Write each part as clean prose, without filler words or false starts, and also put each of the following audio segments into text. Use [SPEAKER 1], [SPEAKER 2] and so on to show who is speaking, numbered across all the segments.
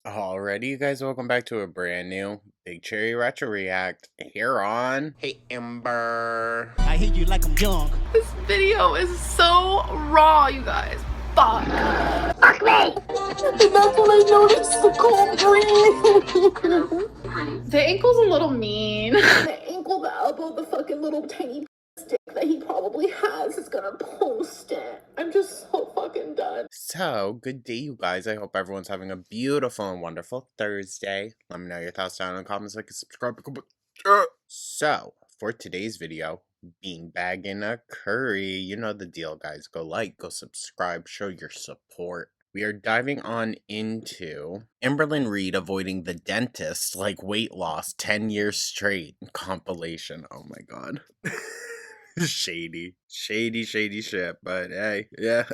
[SPEAKER 1] Alrighty, you guys, welcome back to a brand new Big Cherry Retro React here on Hey Amber.
[SPEAKER 2] I hate you like I'm young.
[SPEAKER 3] This video is so raw, you guys. Fuck. Fuck me! And that's when I noticed the cold breeze. The ankle's a little mean. The ankle, the elbow, the fucking little tiny stick that he probably has is gonna post it. I'm just so fucking done.
[SPEAKER 1] So, good day, you guys. I hope everyone's having a beautiful and wonderful Thursday. Let me know your thoughts down in the comments, like and subscribe. So, for today's video, beanbag in a curry. You know the deal, guys. Go like, go subscribe, show your support. We are diving on into Amberlynn Reid avoiding the dentist like weight loss 10 years straight compilation. Oh my god. Shady shit, but hey, yeah.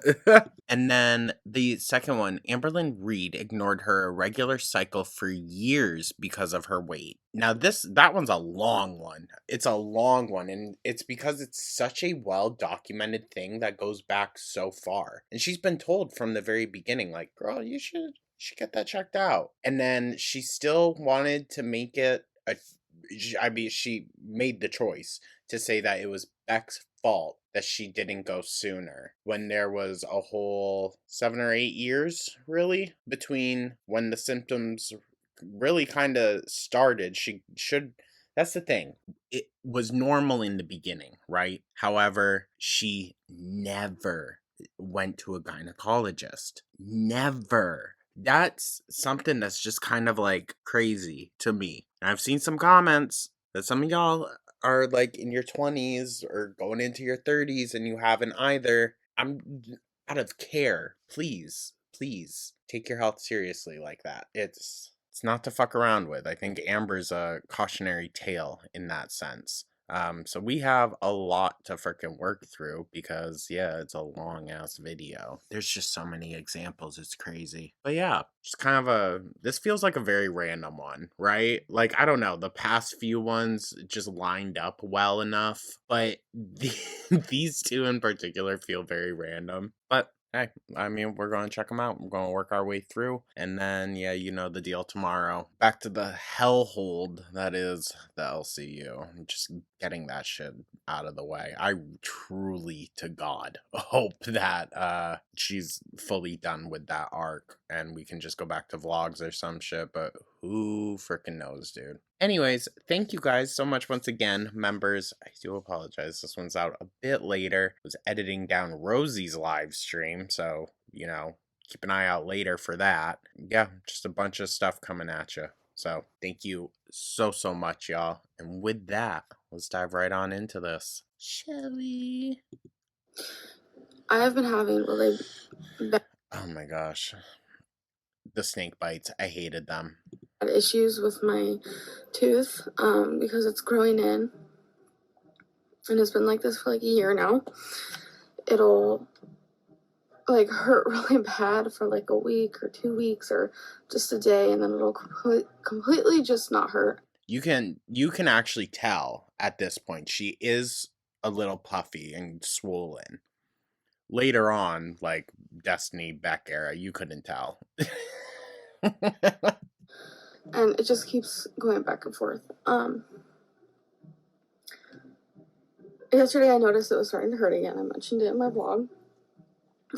[SPEAKER 1] And then the second one, Amberlynn Reid ignored her irregular cycle for years because of her weight. Now that one's a long one. It's a long one, and it's because it's such a well-documented thing that goes back so far. And she's been told from the very beginning, like, girl, you should get that checked out. And then she still wanted to make it she made the choice to say that it was Beck's fault that she didn't go sooner, when there was a whole 7 or 8 years, really, between when the symptoms really kind of started. That's the thing. It was normal in the beginning, right? However, she never went to a gynecologist. Never. That's something that's just kind of like crazy to me. I've seen some comments that some of y'all are like in your 20s or going into your 30s and you haven't either. I'm out of care. Please take your health seriously like that. It's not to fuck around with. I think Amber's a cautionary tale in that sense. So we have a lot to freaking work through because, yeah, it's a long ass video. There's just so many examples. It's crazy. But yeah, just kind of this feels like a very random one, right? Like, I don't know, the past few ones just lined up well enough, but these two in particular feel very random. But hey, I mean, we're going to check them out. We're going to work our way through. And then, yeah, you know the deal tomorrow. Back to the hellhole that is the LCU. Just getting that shit out of the way. I truly, to God, hope that she's fully done with that arc and we can just go back to vlogs or some shit. But who freaking knows, dude? Anyways, thank you guys so much once again, members. I do apologize. This one's out a bit later. I was editing down Rosie's live stream, so, you know, keep an eye out later for that. Yeah, just a bunch of stuff coming at you. So, thank you so much, y'all. And with that, let's dive right on into this. Shall we?
[SPEAKER 3] I have been having really bad
[SPEAKER 1] Oh my gosh. The snake bites. I hated them.
[SPEAKER 3] issues with my tooth because it's growing in, and it's been like this for like a year now. It'll like hurt really bad for like a week or 2 weeks or just a day, and then it'll completely just not hurt.
[SPEAKER 1] You can actually tell at this point she is a little puffy and swollen. Later on, like Destiny Beck era, you couldn't tell.
[SPEAKER 3] And it just keeps going back and forth. Yesterday I noticed it was starting to hurt again. I mentioned it in my vlog.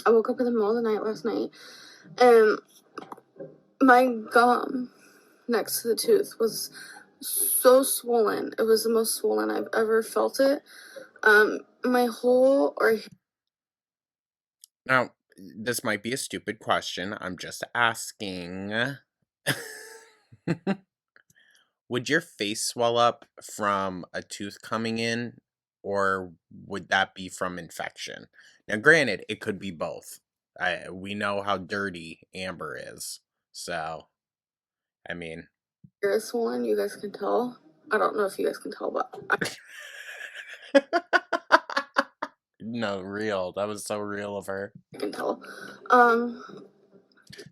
[SPEAKER 3] I woke up in the middle of the night last night, and my gum next to the tooth was so swollen. It was the most swollen I've ever felt it. My whole
[SPEAKER 1] Now, this might be a stupid question. I'm just asking. Would your face swell up from a tooth coming in, or would that be from infection? Now, granted, it could be both. We know how dirty Amber is, so, I mean...
[SPEAKER 3] ear is swollen, you guys can tell. I don't know if you guys can tell, but
[SPEAKER 1] No, real. That was so real of her.
[SPEAKER 3] I can tell.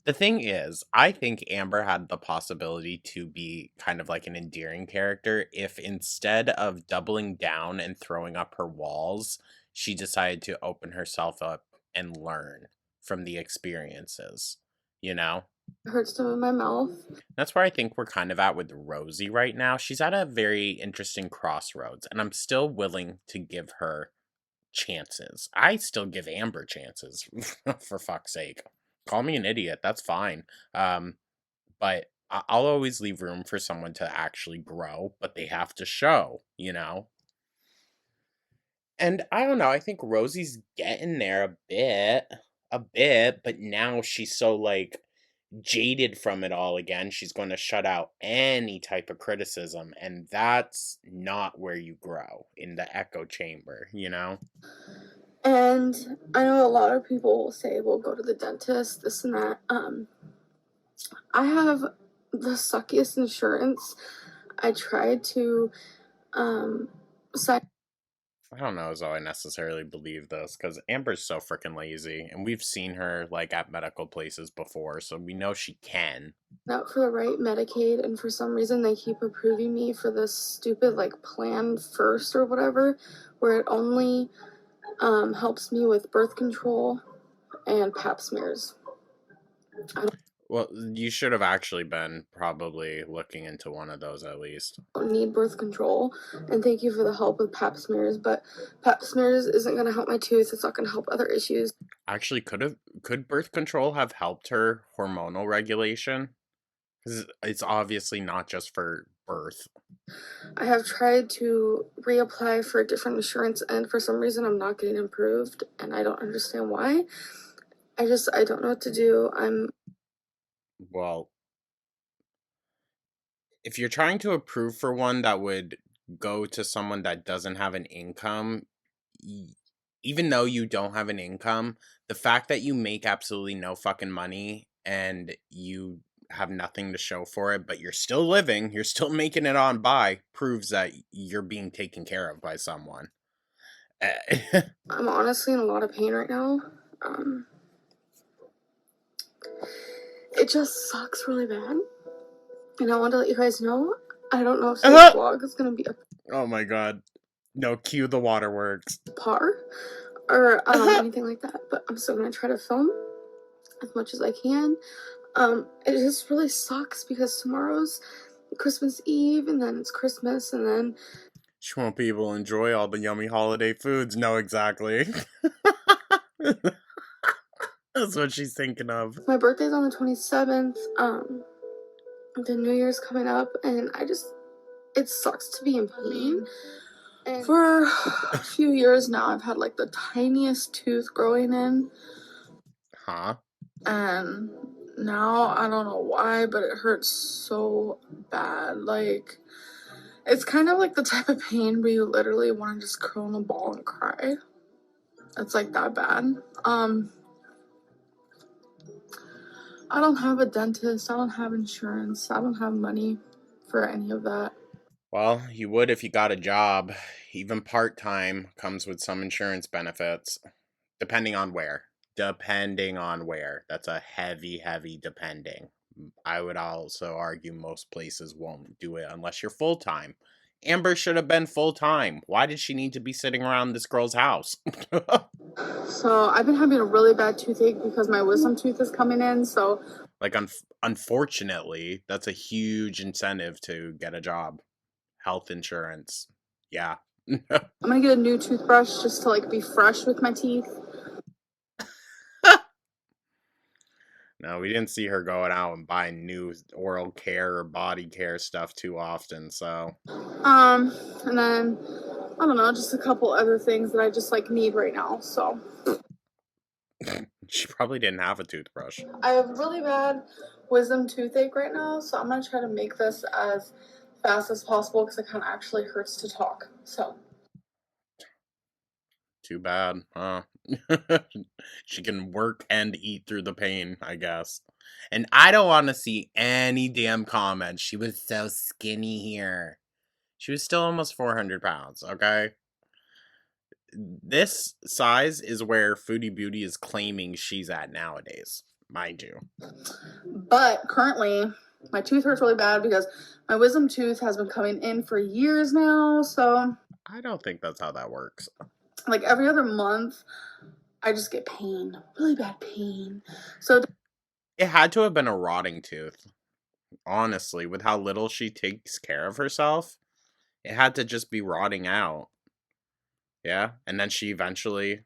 [SPEAKER 1] The thing is, I think Amber had the possibility to be kind of like an endearing character if instead of doubling down and throwing up her walls, she decided to open herself up and learn from the experiences, you know?
[SPEAKER 3] It hurts to move my mouth.
[SPEAKER 1] That's where I think we're kind of at with Rosie right now. She's at a very interesting crossroads, and I'm still willing to give her chances. I still give Amber chances, for fuck's sake. Call me an idiot, that's fine. But I'll always leave room for someone to actually grow, but they have to show, you know? And I don't know, I think Rosie's getting there a bit, but now she's so like jaded from it all again. She's going to shut out any type of criticism, and that's not where you grow in the echo chamber, you know?
[SPEAKER 3] And I know a lot of people will say, well, go to the dentist, this and that. I have the suckiest insurance. I tried to sign.
[SPEAKER 1] I don't know as though I necessarily believe this because Amber's so freaking lazy, and we've seen her like at medical places before, so we know she can.
[SPEAKER 3] Out for the right Medicaid, and for some reason they keep approving me for this stupid like plan first or whatever, where it only helps me with birth control and pap smears.
[SPEAKER 1] Well, you should have actually been probably looking into one of those at least.
[SPEAKER 3] Don't need birth control, and thank you for the help with pap smears, but pap smears isn't going to help my tooth. It's not going to help other issues.
[SPEAKER 1] Actually, could birth control have helped her hormonal regulation? Because it's obviously not just for birth.
[SPEAKER 3] I have tried to reapply for a different insurance, and for some reason I'm not getting approved, and I don't understand why. I don't know what to do.
[SPEAKER 1] Well, if you're trying to approve for one that would go to someone that doesn't have an income, even though you don't have an income, the fact that you make absolutely no fucking money and you have nothing to show for it, but you're still living, you're still making it on by, proves that you're being taken care of by someone.
[SPEAKER 3] I'm honestly in a lot of pain right now. It just sucks really bad. And I want to let you guys know, I don't know if this vlog is going to be
[SPEAKER 1] Oh my god. No, cue the waterworks.
[SPEAKER 3] par or anything like that, but I'm still going to try to film as much as I can. It just really sucks because tomorrow's Christmas Eve, and then it's Christmas, and then
[SPEAKER 1] she won't be able to enjoy all the yummy holiday foods. No, exactly. That's what she's thinking of.
[SPEAKER 3] My birthday's on the 27th. The New Year's coming up, and it sucks to be in pain. And for a few years now, I've had like the tiniest tooth growing in.
[SPEAKER 1] Huh?
[SPEAKER 3] And now I don't know why, but it hurts so bad. Like, it's kind of like the type of pain where you literally want to just curl in a ball and cry. It's like that bad. I don't have a dentist. I don't have insurance. I don't have money for any of that.
[SPEAKER 1] Well, you would if you got a job. Even part-time comes with some insurance benefits. Depending on where. Depending on where. That's a heavy, heavy depending. I would also argue most places won't do it unless you're full-time. Amber should have been full-time. Why did she need to be sitting around this girl's house?
[SPEAKER 3] So I've been having a really bad toothache because my wisdom tooth is coming in, so...
[SPEAKER 1] Like, unfortunately, that's a huge incentive to get a job. Health insurance. Yeah.
[SPEAKER 3] I'm gonna get a new toothbrush just to, like, be fresh with my teeth.
[SPEAKER 1] No, we didn't see her going out and buying new oral care or body care stuff too often, so...
[SPEAKER 3] And then, I don't know, just a couple other things that I just, like, need right now, so...
[SPEAKER 1] She probably didn't have a toothbrush.
[SPEAKER 3] I have really bad wisdom toothache right now, so I'm gonna try to make this as fast as possible because it kind of actually hurts to talk, so...
[SPEAKER 1] Too bad, huh? She can work and eat through the pain, I guess. And I don't want to see any damn comments. She was so skinny here. She was still almost 400 pounds, okay? This size is where Foodie Beauty is claiming she's at nowadays, mind you.
[SPEAKER 3] But currently, my tooth hurts really bad because my wisdom tooth has been coming in for years now, so...
[SPEAKER 1] I don't think that's how that works.
[SPEAKER 3] Like, every other month, I just get pain. Really bad pain. So...
[SPEAKER 1] It had to have been a rotting tooth. Honestly, with how little she takes care of herself, it had to just be rotting out. Yeah, and then she eventually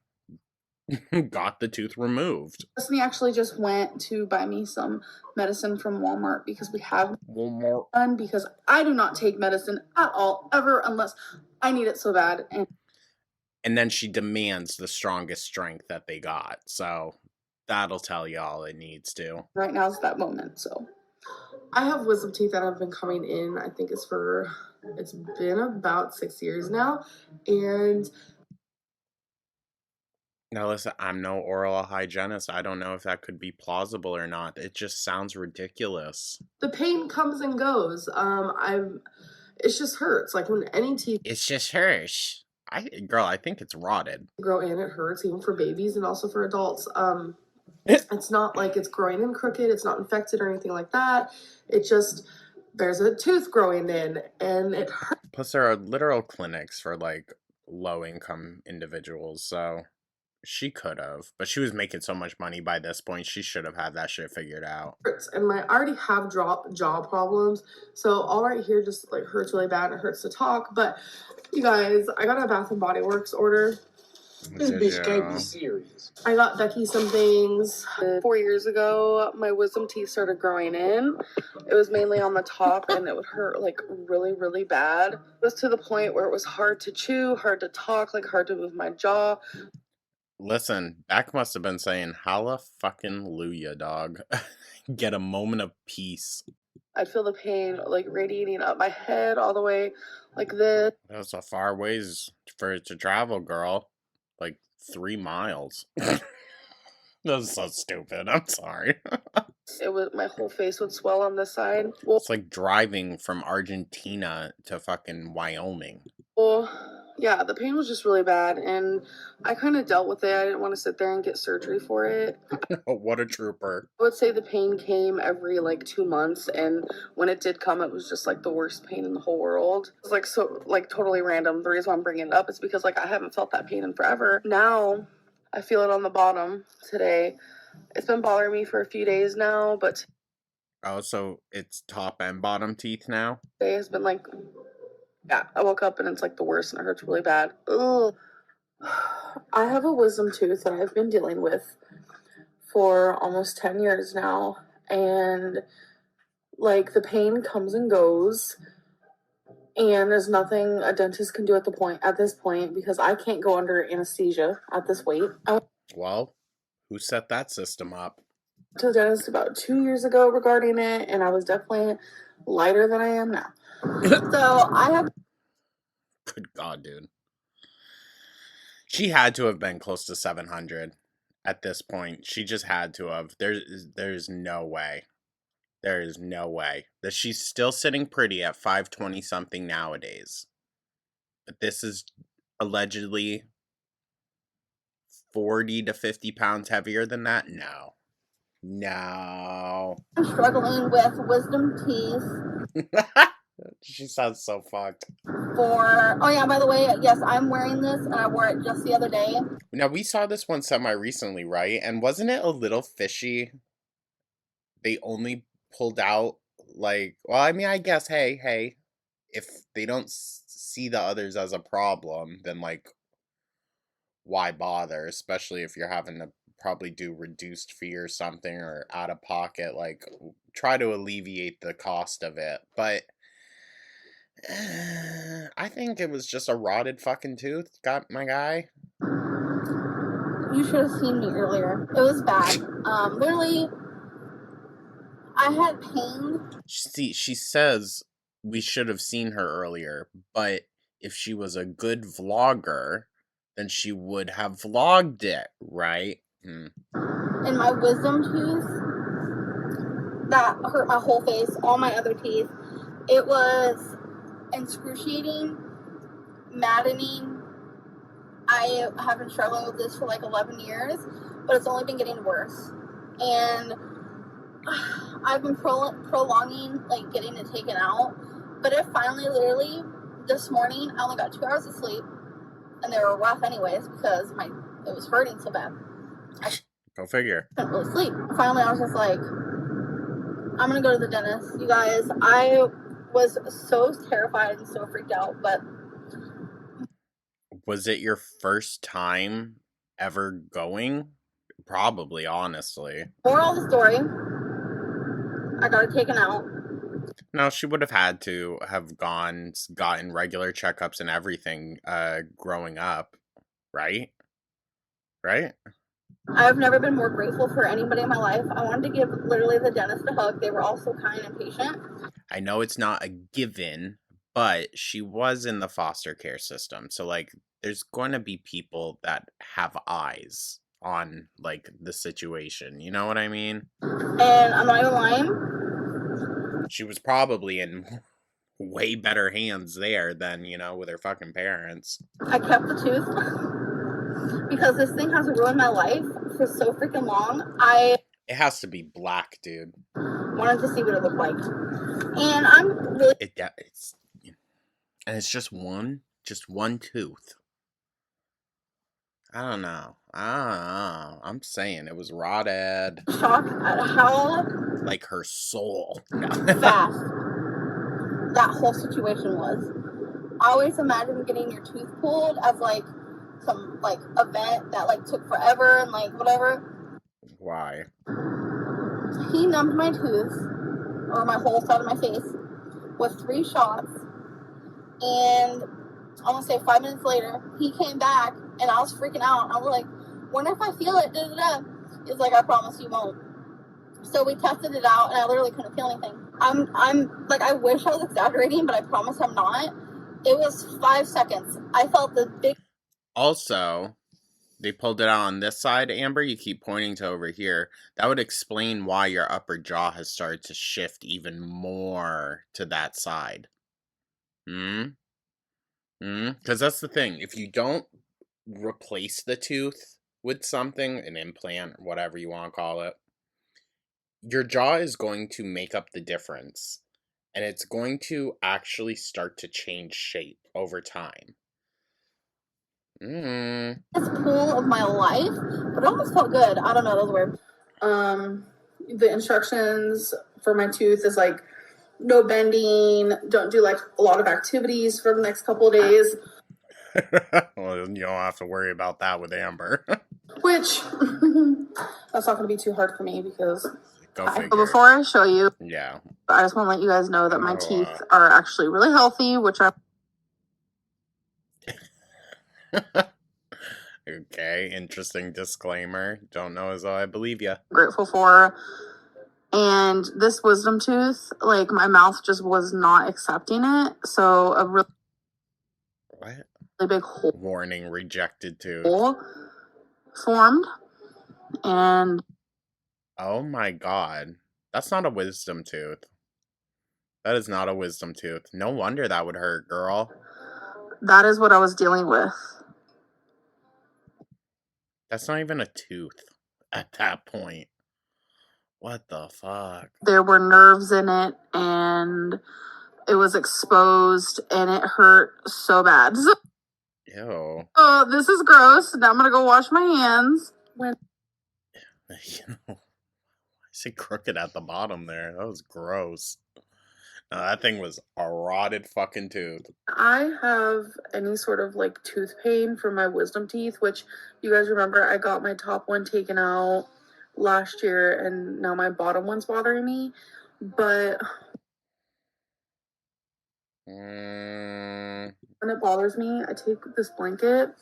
[SPEAKER 1] got the tooth removed.
[SPEAKER 3] Destiny actually just went to buy me some medicine from Walmart because we have
[SPEAKER 1] Walmart.
[SPEAKER 3] none, because I do not take medicine at all, ever, unless I need it so bad.
[SPEAKER 1] And then she demands the strongest strength that they got. So that'll tell you all it needs to.
[SPEAKER 3] Right now is that moment, so. I have wisdom teeth that have been coming in, I think it's been about 6 years now, and
[SPEAKER 1] Now listen, I'm no oral hygienist. I don't know if that could be plausible or not. It just sounds ridiculous.
[SPEAKER 3] the pain comes and goes. It just hurts. Like when any teeth
[SPEAKER 1] It's just hers. Girl, I think it's rotted.
[SPEAKER 3] grow in, it hurts, even for babies and also for adults. It's not like it's growing in crooked, it's not infected or anything like that. It just, there's a tooth growing in and it hurts.
[SPEAKER 1] Plus, there are literal clinics for like low income individuals. So she could have, but she was making so much money by this point. She should have had that shit figured out.
[SPEAKER 3] And I already have jaw problems, so all right here just like hurts really bad. It hurts to talk, but you guys, I got a Bath and Body Works order.
[SPEAKER 1] This bitch can't be serious.
[SPEAKER 3] I got Becky some things. 4 years ago, my wisdom teeth started growing in. It was mainly on the top, and it would hurt like really, really bad. It was to the point where it was hard to chew, hard to talk, like hard to move my jaw.
[SPEAKER 1] Listen, Beck must have been saying, "Halla fucking Luya, dog." Get a moment of peace.
[SPEAKER 3] I'd feel the pain like radiating up my head all the way like this.
[SPEAKER 1] That's a far ways for it to travel, girl. Like 3 miles. That's so stupid. I'm sorry.
[SPEAKER 3] It was, my whole face would swell on this side.
[SPEAKER 1] It's like driving from Argentina to fucking Wyoming.
[SPEAKER 3] Well, yeah, the pain was just really bad, and I kind of dealt with it. I didn't want to sit there and get surgery for it.
[SPEAKER 1] What a trooper.
[SPEAKER 3] I would say the pain came every like 2 months, and when it did come, it was just like the worst pain in the whole world. It was like so like totally random. The reason why I'm bringing it up is because like I haven't felt that pain in forever. Now I feel it on the bottom today. It's been bothering me for a few days now, but
[SPEAKER 1] Oh, so it's top and bottom teeth now?
[SPEAKER 3] today has been like, yeah, I woke up and it's like the worst and it hurts really bad. Ugh. I have a wisdom tooth that I've been dealing with for almost 10 years now, and like the pain comes and goes, and there's nothing a dentist can do at this point because I can't go under anesthesia at this weight.
[SPEAKER 1] Well, who set that system up?
[SPEAKER 3] To the dentist about 2 years ago regarding it, and I was definitely lighter than I am now. So I have.
[SPEAKER 1] Good God, dude. She had to have been close to 700 at this point. She just had to have. There's no way. There is no way that she's still sitting pretty at 520 something nowadays. But this is allegedly 40 to 50 pounds heavier than that? No. No.
[SPEAKER 3] I'm struggling with wisdom teeth.
[SPEAKER 1] She sounds so fucked.
[SPEAKER 3] Oh yeah, by the way, yes, I'm wearing this, and I wore it just the other day.
[SPEAKER 1] Now, we saw this one semi-recently, right? And wasn't it a little fishy? They only pulled out, like... Well, I mean, I guess, hey, if they don't see the others as a problem, then, like, why bother? Especially if you're having to probably do reduced fee or something, or out of pocket, like, try to alleviate the cost of it. But... I think it was just a rotted fucking tooth. Got my guy.
[SPEAKER 3] You should have seen me earlier. It was bad. Literally, I had pain.
[SPEAKER 1] She says we should have seen her earlier, but if she was a good vlogger, then she would have vlogged it, right?
[SPEAKER 3] In my wisdom tooth, that hurt my whole face, all my other teeth. It was excruciating, maddening. I have been struggling with this for like 11 years, but it's only been getting worse. And I've been prolonging like getting it taken out, but it finally, literally, this morning, I only got 2 hours of sleep, and they were rough anyways because it was hurting so bad.
[SPEAKER 1] Go figure.
[SPEAKER 3] Couldn't really sleep. Finally, I was just like, I'm gonna go to the dentist. You guys, I was so terrified and so freaked out, but...
[SPEAKER 1] Was it your first time ever going? Probably, honestly.
[SPEAKER 3] Moral of the story, I got it taken out.
[SPEAKER 1] No, she would have had to have gotten regular checkups and everything growing up, right? Right?
[SPEAKER 3] I've never been more grateful for anybody in my life. I wanted to give literally the dentist a hug. They were all so kind and patient.
[SPEAKER 1] I know it's not a given, but she was in the foster care system. So, like, there's going to be people that have eyes on, like, the situation. You know what I mean?
[SPEAKER 3] And I'm not even lying.
[SPEAKER 1] She was probably in way better hands there than, with her fucking parents.
[SPEAKER 3] I kept the tooth because this thing has ruined my life for so freaking long.
[SPEAKER 1] It has to be black, dude.
[SPEAKER 3] Wanted to see what it looked like. And I'm really...
[SPEAKER 1] And it's just one tooth. I don't know. I'm saying it was rotted.
[SPEAKER 3] Shocked at how...
[SPEAKER 1] like her soul.
[SPEAKER 3] fast that whole situation was. I always imagined getting your tooth pulled as like some like event that like took forever and like whatever.
[SPEAKER 1] Why?
[SPEAKER 3] He numbed my tooth or my whole side of my face with 3 shots, and I want to say 5 minutes later he came back and I was freaking out. I was like, wonder if I feel it. Da, da, da. He's like, I promise you won't. So we tested it out, and I literally couldn't feel anything. I'm like, I wish I was exaggerating, but I promise I'm not. It was 5 seconds. I felt the big...
[SPEAKER 1] Also, they pulled it out on this side, Amber. You keep pointing to over here. That would explain why your upper jaw has started to shift even more to that side. Because that's the thing. If you don't replace the tooth with something, an implant, or whatever you want to call it, your jaw is going to make up the difference, and it's going to actually start to change shape over time.
[SPEAKER 3] This pool of my life, but it almost felt good. I don't know, that was weird. The instructions for my tooth is like no bending, don't do like a lot of activities for the next couple of days.
[SPEAKER 1] Well, you don't have to worry about that with Amber.
[SPEAKER 3] Which that's not going to be too hard for me because...
[SPEAKER 1] Go figure.
[SPEAKER 3] Before I show you,
[SPEAKER 1] yeah,
[SPEAKER 3] I just want to let you guys know that my teeth are actually really healthy, which I'm...
[SPEAKER 1] Okay, interesting disclaimer. Don't know as though I believe you.
[SPEAKER 3] Grateful for. And this wisdom tooth, like, my mouth just was not accepting it. So a really big hole.
[SPEAKER 1] Warning, rejected tooth.
[SPEAKER 3] Formed. And...
[SPEAKER 1] oh my god. That's not a wisdom tooth. That is not a wisdom tooth. No wonder that would hurt, girl.
[SPEAKER 3] That is what I was dealing with.
[SPEAKER 1] That's not even a tooth at that point. What the fuck?
[SPEAKER 3] There were nerves in it, and it was exposed, and it hurt so bad.
[SPEAKER 1] Ew.
[SPEAKER 3] Oh, this is gross. Now I'm gonna go wash my hands.
[SPEAKER 1] I see crooked at the bottom there. That was gross. No, that thing was a rotted fucking tooth.
[SPEAKER 3] I have any sort of like tooth pain from my wisdom teeth, which you guys remember I got my top one taken out last year, and now my bottom one's bothering me. But when it bothers me, I take this blanket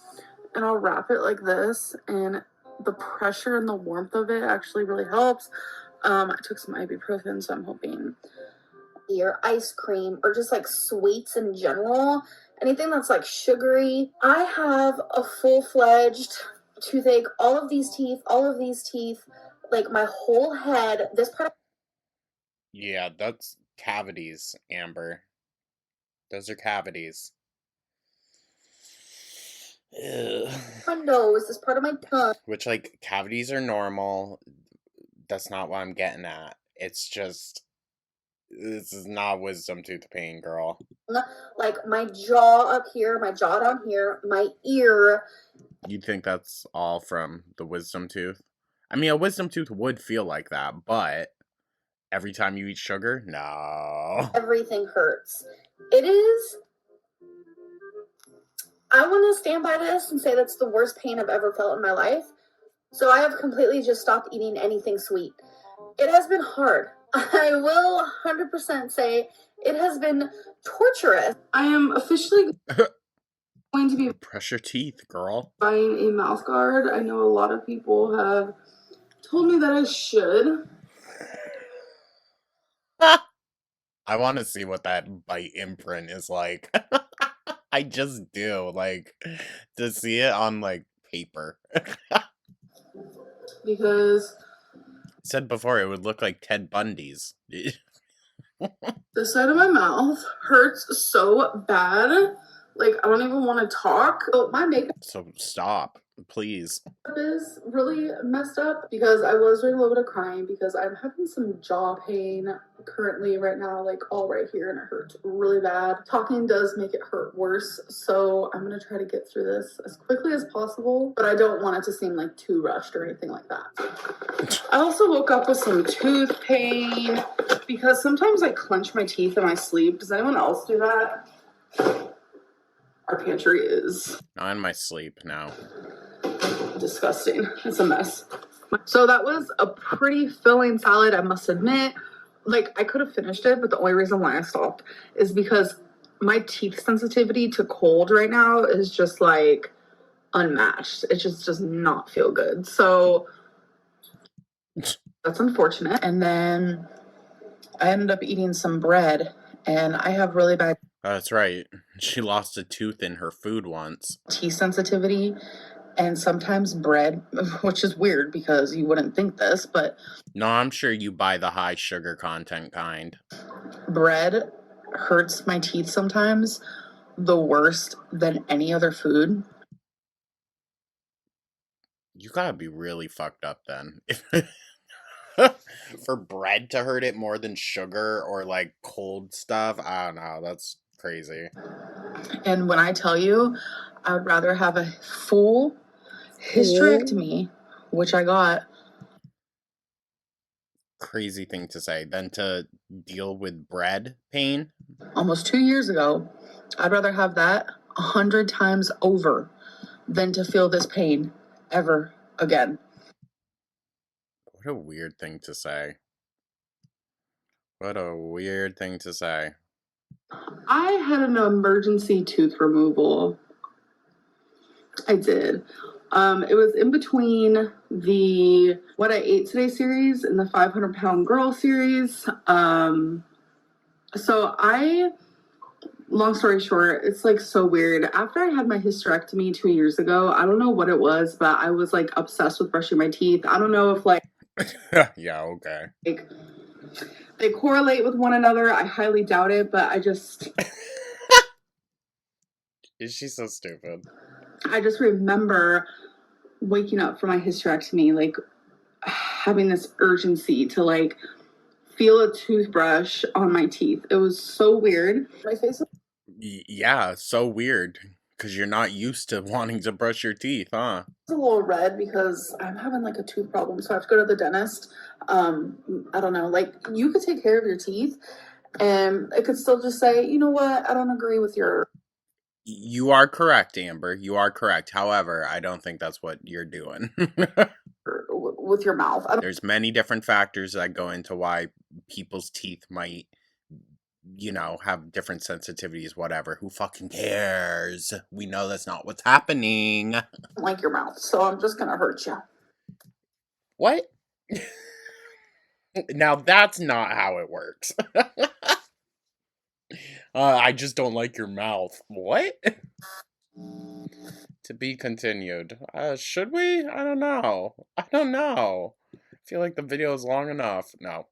[SPEAKER 3] and I'll wrap it like this, and the pressure and the warmth of it actually really helps. I took some ibuprofen, so I'm hoping. Or ice cream, or just like sweets in general, anything that's like sugary. I have a full-fledged toothache. All of these teeth, like my whole head, this part.
[SPEAKER 1] Yeah, that's cavities, Amber. Those are cavities. Ew.
[SPEAKER 3] My nose, this part of my tongue.
[SPEAKER 1] Which, like, cavities are normal. That's not what I'm getting at. It's just... this is not wisdom tooth pain, girl.
[SPEAKER 3] Like my jaw up here, my jaw down here, my ear.
[SPEAKER 1] You think that's all from the wisdom tooth? I mean, a wisdom tooth would feel like that, but every time you eat sugar, no.
[SPEAKER 3] Everything hurts. It is. I want to stand by this and say that's the worst pain I've ever felt in my life. So I have completely just stopped eating anything sweet. It has been hard. I will 100% say it has been torturous. I am officially going to be
[SPEAKER 1] Brush your teeth, girl.
[SPEAKER 3] buying a mouth guard. I know a lot of people have told me that I should.
[SPEAKER 1] I want to see what that bite imprint is like. I just do, like, to see it on, like, paper.
[SPEAKER 3] Because
[SPEAKER 1] Said before, it would look like Ted Bundy's.
[SPEAKER 3] the side of my mouth hurts so bad. Like, I don't even want to talk. So my makeup
[SPEAKER 1] So stop, please.
[SPEAKER 3] is really messed up because I was doing a little bit of crying because I'm having some jaw pain currently right now, like all right here, and it hurts really bad. Talking does make it hurt worse, so I'm gonna try to get through this as quickly as possible, but I don't want it to seem like too rushed or anything like that. I also woke up with some tooth pain because sometimes I clench my teeth in my sleep. Does anyone else do that? Our pantry is
[SPEAKER 1] Not in my sleep now.
[SPEAKER 3] disgusting. It's a mess. So that was a pretty filling salad, I must admit. Like, I could have finished it, but the only reason why I stopped is because my teeth sensitivity to cold right now is just like unmatched. It just does not feel good. So that's unfortunate. And then I ended up eating some bread, and I have really bad
[SPEAKER 1] That's right. She lost a tooth in her food once.
[SPEAKER 3] teeth sensitivity. And sometimes bread, which is weird because you wouldn't think this, but
[SPEAKER 1] No, I'm sure you buy the high sugar content kind.
[SPEAKER 3] bread hurts my teeth sometimes the worst than any other food.
[SPEAKER 1] You gotta be really fucked up then. For bread to hurt it more than sugar or like cold stuff, I don't know. That's crazy.
[SPEAKER 3] And when I tell you, I would rather have a full hysterectomy, which I got.
[SPEAKER 1] Crazy thing to say than to deal with bread pain.
[SPEAKER 3] Almost 2 years ago. I'd rather have that 100 times over than to feel this pain ever again.
[SPEAKER 1] What a weird thing to say. What a weird thing to say.
[SPEAKER 3] I had an emergency tooth removal. I did. It was in between the What I Ate Today series and the 500-pound girl series. Long story short, it's like so weird. After I had my hysterectomy 2 years ago, I don't know what it was, but I was like obsessed with brushing my teeth. I don't know if
[SPEAKER 1] Yeah, okay.
[SPEAKER 3] like they correlate with one another. I highly doubt it, but
[SPEAKER 1] Is she so stupid?
[SPEAKER 3] I just remember waking up from my hysterectomy, like having this urgency to like feel a toothbrush on my teeth. It was so weird. My face was
[SPEAKER 1] Yeah, so weird. Because you're not used to wanting to brush your teeth, huh?
[SPEAKER 3] a little red because I'm having like a tooth problem, so I have to go to the dentist. I don't know, like you could take care of your teeth and it could still just say, you know what, I don't agree with your
[SPEAKER 1] You are correct, Amber. You are correct. However, I don't think that's what you're doing.
[SPEAKER 3] with your mouth.
[SPEAKER 1] There's many different factors that go into why people's teeth might, have different sensitivities, whatever. Who fucking cares? We know that's not what's happening.
[SPEAKER 3] I don't like your mouth, so I'm just gonna hurt you.
[SPEAKER 1] What? Now that's not how it works. I just don't like your mouth. What? To be continued. Should we? I don't know. I don't know. I feel like the video is long enough. No.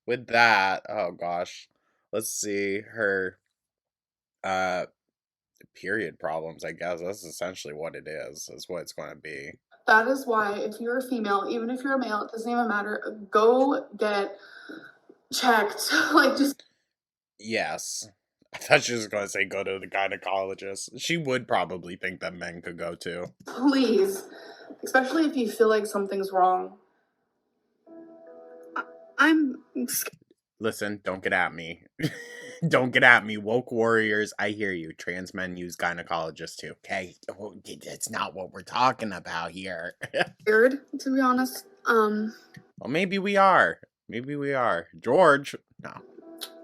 [SPEAKER 1] With that, oh gosh. Let's see her period problems, I guess. That's essentially what it is what it's going to be.
[SPEAKER 3] That is why if you're a female, even if you're a male, it doesn't even matter. Go get checked. Like just
[SPEAKER 1] Yes. I thought she was going to say go to the gynecologist. She would probably think that men could go too.
[SPEAKER 3] please especially if you feel like something's wrong. I'm scared.
[SPEAKER 1] Listen, don't get at me. Don't get at me. Woke warriors, I hear you. Trans men use gynecologists too. Okay? That's not what we're talking about here.
[SPEAKER 3] Scared, to be honest.
[SPEAKER 1] Well, maybe we are. Maybe we are. George, no.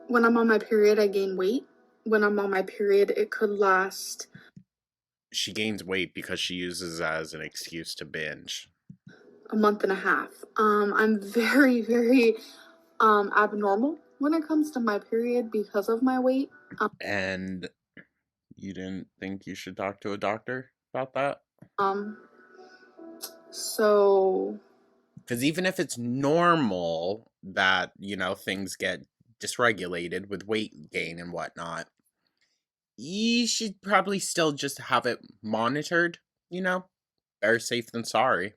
[SPEAKER 3] When I'm on my period, I gain weight. When I'm on my period, it could last
[SPEAKER 1] She gains weight because she uses it as an excuse to binge.
[SPEAKER 3] a month and a half. I'm very, very abnormal when it comes to my period because of my weight.
[SPEAKER 1] And you didn't think you should talk to a doctor about that?
[SPEAKER 3] So
[SPEAKER 1] Because even if it's normal that, things get dysregulated with weight gain and whatnot, you should probably still just have it monitored, Better safe than sorry.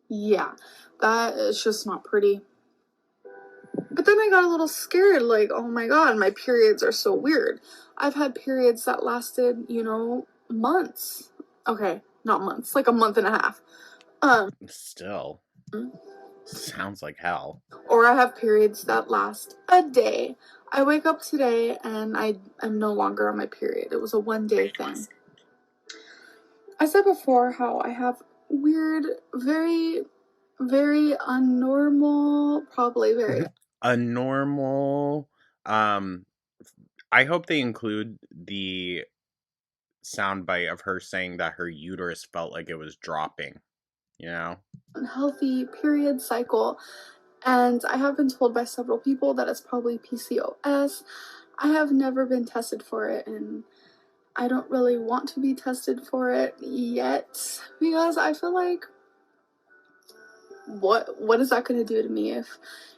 [SPEAKER 3] yeah, that is just not pretty. But then I got a little scared, like, oh my god, my periods are so weird. I've had periods that lasted, months. Okay, not months, like a month and a half.
[SPEAKER 1] Still, sounds like hell.
[SPEAKER 3] Or I have periods that last a day. I wake up today and I'm no longer on my period. It was a one-day thing. I said before how I have weird, very, very unnormal, probably very
[SPEAKER 1] A normal. I hope they include the soundbite of her saying that her uterus felt like it was dropping.
[SPEAKER 3] unhealthy period cycle. And I have been told by several people that it's probably PCOS. I have never been tested for it, and I don't really want to be tested for it yet because I feel like what is that going to do to me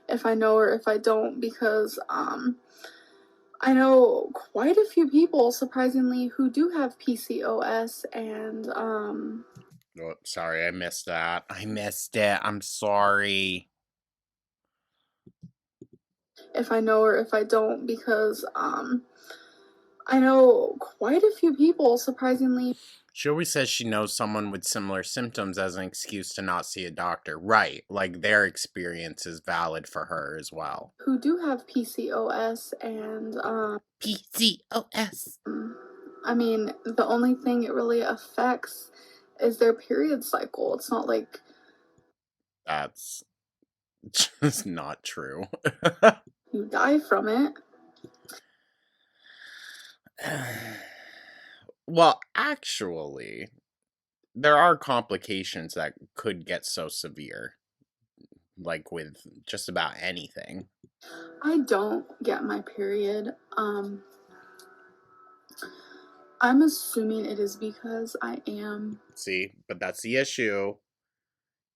[SPEAKER 3] if I know or if I don't? Because I know quite a few people, surprisingly, who do have PCOS, and
[SPEAKER 1] Oh, sorry, I missed that. I missed it. I'm sorry.
[SPEAKER 3] if I know or if I don't, because I know quite a few people, surprisingly.
[SPEAKER 1] She always says she knows someone with similar symptoms as an excuse to not see a doctor. Right. Like their experience is valid for her as well.
[SPEAKER 3] Who do have PCOS, and
[SPEAKER 1] PCOS.
[SPEAKER 3] I mean, the only thing it really affects is their period cycle. It's not like
[SPEAKER 1] That's just not true.
[SPEAKER 3] you die from it.
[SPEAKER 1] Well, actually, there are complications that could get so severe, like with just about anything.
[SPEAKER 3] I don't get my period. I'm assuming it is because I am.
[SPEAKER 1] See, but that's the issue.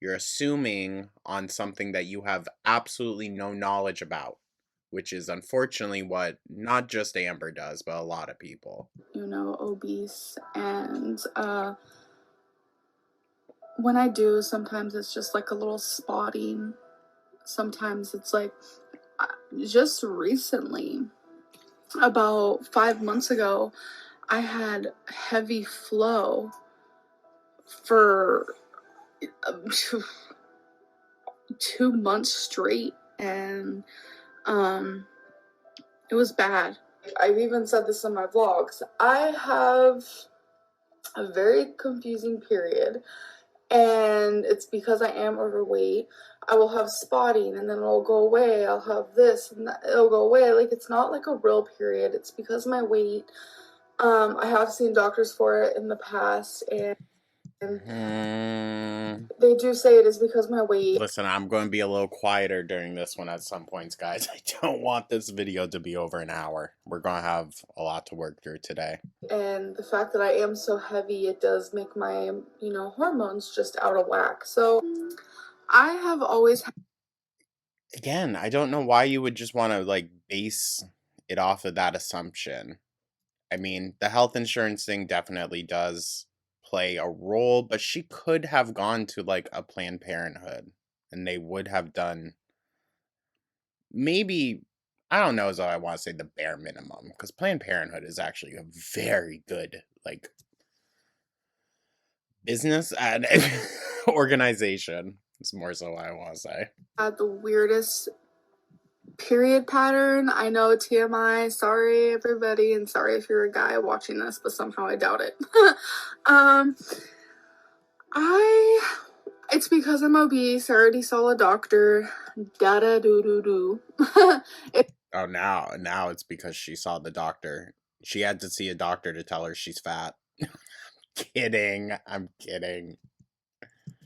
[SPEAKER 1] You're assuming on something that you have absolutely no knowledge about, which is unfortunately what not just Amber does, but a lot of people.
[SPEAKER 3] Obese, and when I do, sometimes it's just like a little spotting. Sometimes it's like just recently, about 5 months ago, I had heavy flow for 2 months straight, and it was bad. I've even said this in my vlogs. I have a very confusing period, and it's because I am overweight. I will have spotting, and then it'll go away. I'll have this, and that, it'll go away. Like, it's not like a real period. It's because of my weight. I have seen doctors for it in the past, and they do say it is because of my weight.
[SPEAKER 1] Listen, I'm going to be a little quieter during this one at some points, guys. I don't want this video to be over an hour. We're going to have a lot to work through today.
[SPEAKER 3] And the fact that I am so heavy, it does make my, hormones just out of whack. So I have always.
[SPEAKER 1] Again, I don't know why you would just want to, base it off of that assumption. I mean, the health insurance thing definitely does play a role, but she could have gone to a Planned Parenthood and they would have done maybe, I don't know as though I want to say the bare minimum, because Planned Parenthood is actually a very good business and organization. It's more so what I want to say.
[SPEAKER 3] Had the weirdest period pattern. I know, TMI. Sorry, everybody, and sorry if you're a guy watching this, but somehow I doubt it. It's because I'm obese. I already saw a doctor. Da da do do do.
[SPEAKER 1] Oh, now it's because she saw the doctor. She had to see a doctor to tell her she's fat. I'm kidding.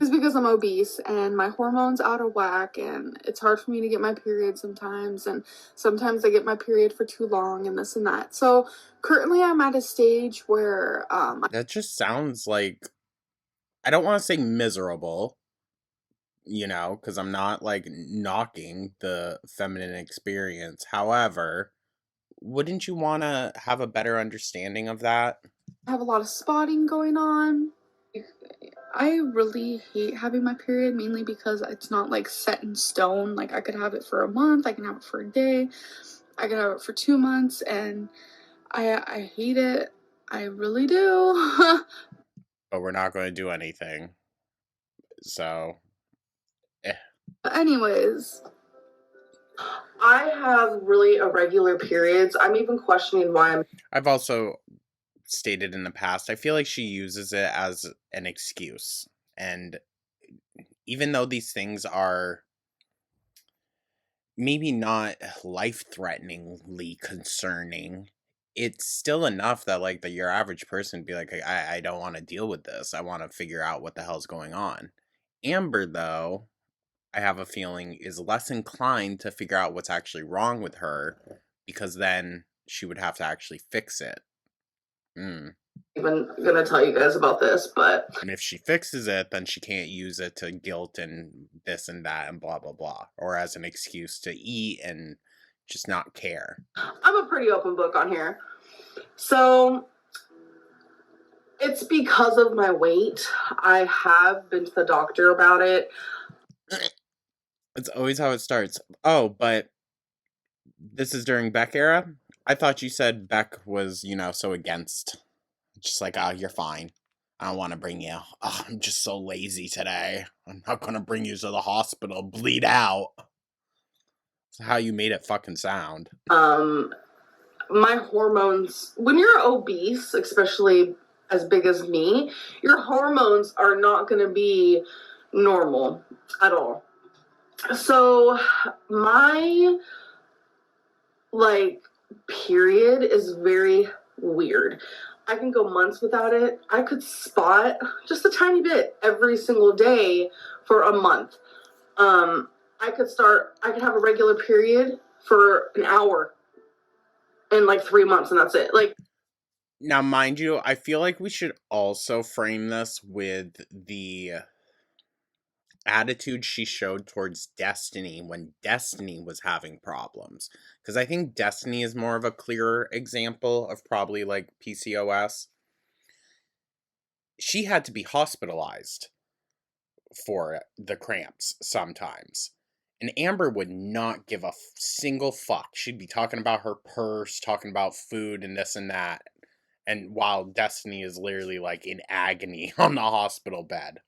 [SPEAKER 3] It's because I'm obese and my hormones out of whack, and it's hard for me to get my period sometimes, and sometimes I get my period for too long and this and that. So currently I'm at a stage where
[SPEAKER 1] that just sounds like, I don't want to say miserable, because I'm not like knocking the feminine experience. However, wouldn't you want to have a better understanding of that?
[SPEAKER 3] I have a lot of spotting going on. I really hate having my period, mainly because it's not like set in stone. Like, I could have it for a month, I can have it for a day, I could have it for 2 months, and I hate it. I really do.
[SPEAKER 1] But we're not going to do anything. So,
[SPEAKER 3] Anyways, I have really irregular periods. I'm even questioning why
[SPEAKER 1] I've also stated in the past, I feel like she uses it as an excuse. And even though these things are maybe not life-threateningly concerning, it's still enough that like your average person be like, I don't want to deal with this. I want to figure out what the hell's going on. Amber, though, I have a feeling is less inclined to figure out what's actually wrong with her, because then she would have to actually fix it.
[SPEAKER 3] Even gonna tell you guys about this, but
[SPEAKER 1] And if she fixes it, then she can't use it to guilt and this and that and blah blah blah, or as an excuse to eat and just not care.
[SPEAKER 3] I'm a pretty open book on here. So it's because of my weight. I have been to the doctor about it.
[SPEAKER 1] It's always how it starts. Oh, but this is during Beck era? I thought you said Beck was, so against. Just like, oh, you're fine. I don't want to bring you. Oh, I'm just so lazy today. I'm not going to bring you to the hospital. Bleed out. That's how you made it fucking sound.
[SPEAKER 3] My hormones, when you're obese, especially as big as me, your hormones are not going to be normal at all. So my period is very weird. I can go months without it. I could spot just a tiny bit every single day for a month. I could have a regular period for an hour in 3 months, and that's it.
[SPEAKER 1] Now, mind you, I feel like we should also frame this with the attitude she showed towards Destiny when Destiny was having problems. Because I think Destiny is more of a clearer example of probably PCOS. She had to be hospitalized for the cramps sometimes. And Amber would not give a single fuck. She'd be talking about her purse, talking about food and this and that. And while Destiny is literally in agony on the hospital bed.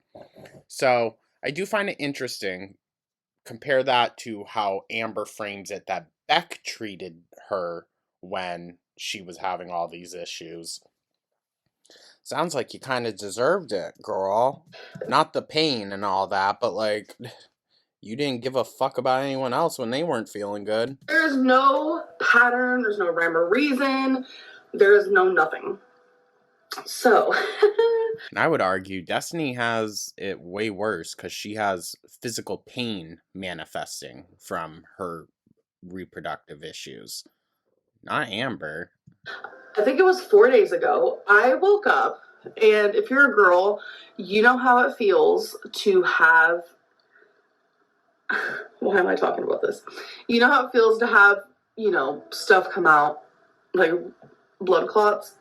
[SPEAKER 1] So I do find it interesting. Compare that to how Amber frames it that Beck treated her when she was having all these issues. Sounds like you kind of deserved it, girl. Not the pain and all that, but you didn't give a fuck about anyone else when they weren't feeling good.
[SPEAKER 3] There's no pattern, there's no rhyme or reason, there's no nothing. So
[SPEAKER 1] and I would argue Destiny has it way worse because she has physical pain manifesting from her reproductive issues. Not Amber.
[SPEAKER 3] I think it was 4 days ago. I woke up, and if you're a girl, you know how it feels to have. Why am I talking about this? You know how it feels to have, stuff come out, like blood clots.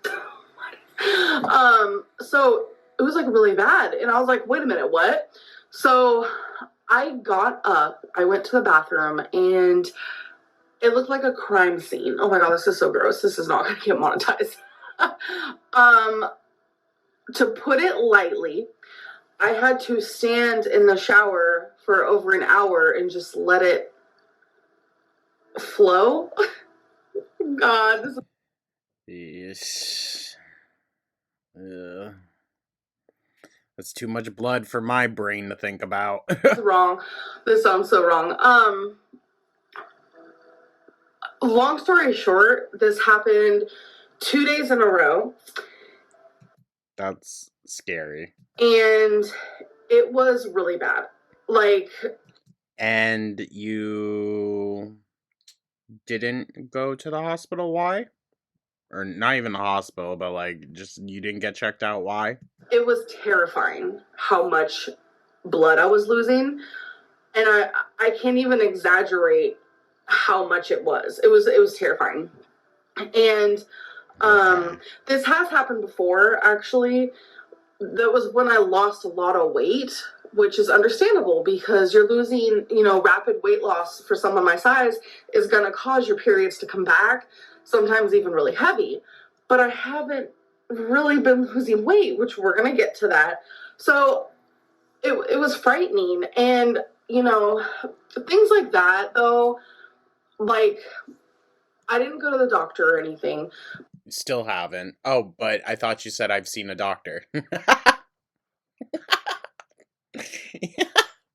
[SPEAKER 3] So it was really bad, and I was like, wait a minute, what? So I got up, I went to the bathroom, and it looked like a crime scene. Oh my god, this is so gross. This is not gonna get monetized. To put it lightly, I had to stand in the shower for over an hour and just let it flow. God, this
[SPEAKER 1] Yeesh. Ugh. That's too much blood for my brain to think about.
[SPEAKER 3] is wrong. This sounds so wrong. Long story short, this happened 2 days in a row.
[SPEAKER 1] That's scary.
[SPEAKER 3] And it was really bad. Like,
[SPEAKER 1] and you didn't go to the hospital? Why? Or not even the hospital, but like just you didn't get checked out? Why?
[SPEAKER 3] it was terrifying how much blood I was losing. And I can't even exaggerate how much it was. It was terrifying. And
[SPEAKER 1] Okay.
[SPEAKER 3] this has happened before, actually. That was when I lost a lot of weight, which is understandable because you're losing, rapid weight loss for someone my size is going to cause your periods to come back, sometimes even really heavy. But I haven't really been losing weight, which we're going to get to that. So it was frightening. And, things like that, though, like, I didn't go to the doctor or anything.
[SPEAKER 1] Still haven't. Oh, but I thought you said I've seen a doctor.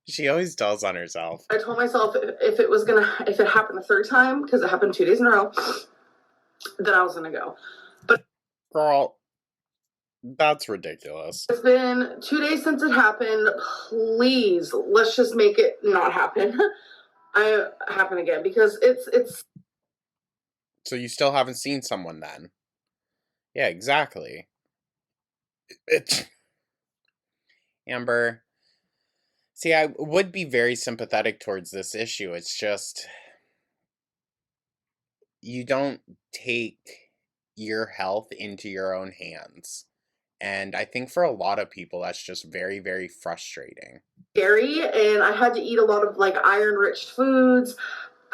[SPEAKER 1] She always tells on herself.
[SPEAKER 3] I told myself if it happened a third time, because it happened 2 days in a row, then I was gonna go. But
[SPEAKER 1] Girl, that's ridiculous.
[SPEAKER 3] it's been 2 days since it happened. Please, let's just make it not happen. I happen again because it's.
[SPEAKER 1] So you still haven't seen someone then? Yeah, exactly. It, Amber, see, I would be very sympathetic towards this issue. It's just you don't take your health into your own hands. And I think for a lot of people, that's just very, very frustrating.
[SPEAKER 3] Scary, and I had to eat a lot of like iron-rich foods.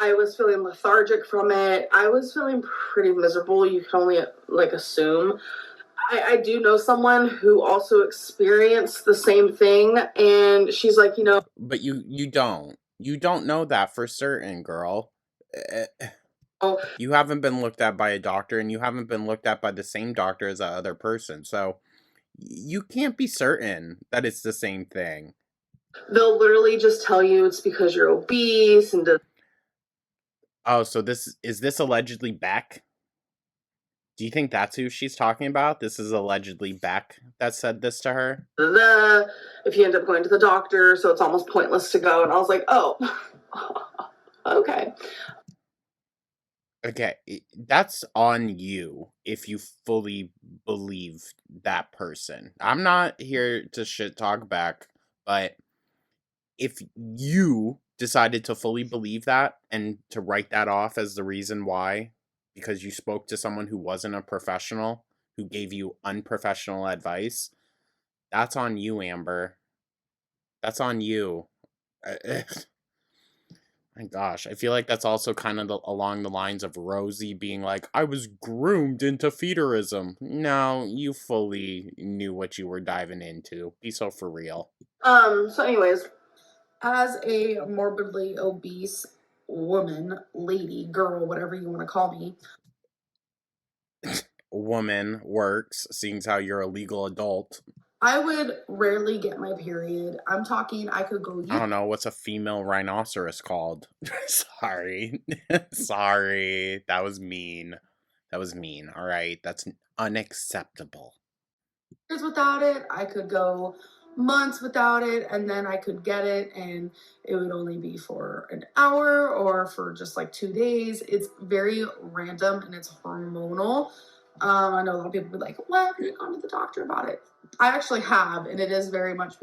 [SPEAKER 3] I was feeling lethargic from it. I was feeling pretty miserable. You can only like assume. I do know someone who also experienced the same thing, and she's like,
[SPEAKER 1] But you don't know that for certain, girl. Eh,
[SPEAKER 3] oh,
[SPEAKER 1] You haven't been looked at by a doctor, and you haven't been looked at by the same doctor as that other person. So you can't be certain that it's the same thing.
[SPEAKER 3] they'll literally just tell you it's because you're obese and
[SPEAKER 1] Oh, so this allegedly Beck? Do you think that's who she's talking about? This is allegedly Beck that said this to her?
[SPEAKER 3] if you end up going to the doctor, so it's almost pointless to go. And I was like, oh, okay.
[SPEAKER 1] Okay, that's on you if you fully believe that person. I'm not here to shit talk back, but if you decided to fully believe that and to write that off as the reason why, because you spoke to someone who wasn't a professional, who gave you unprofessional advice, that's on you, Amber. That's on you. My gosh, I feel like that's also kind of along the lines of Rosie being like, I was groomed into feederism. No, you fully knew what you were diving into. Be so for real.
[SPEAKER 3] So, anyways, as a morbidly obese woman, lady, girl, whatever you want to call me,
[SPEAKER 1] Woman works, seeing as how you're a legal adult.
[SPEAKER 3] I would rarely get my period. I'm talking, I could go.
[SPEAKER 1] I don't know, what's a female rhinoceros called? Sorry. Sorry. That was mean. That was mean. All right. That's unacceptable.
[SPEAKER 3] Years without it. I could go months without it, and then I could get it, and it would only be for an hour or for just like 2 days. It's very random and it's hormonal. I know a lot of people would be like, "Why haven't you gone to the doctor about it?" I actually have, and it is very much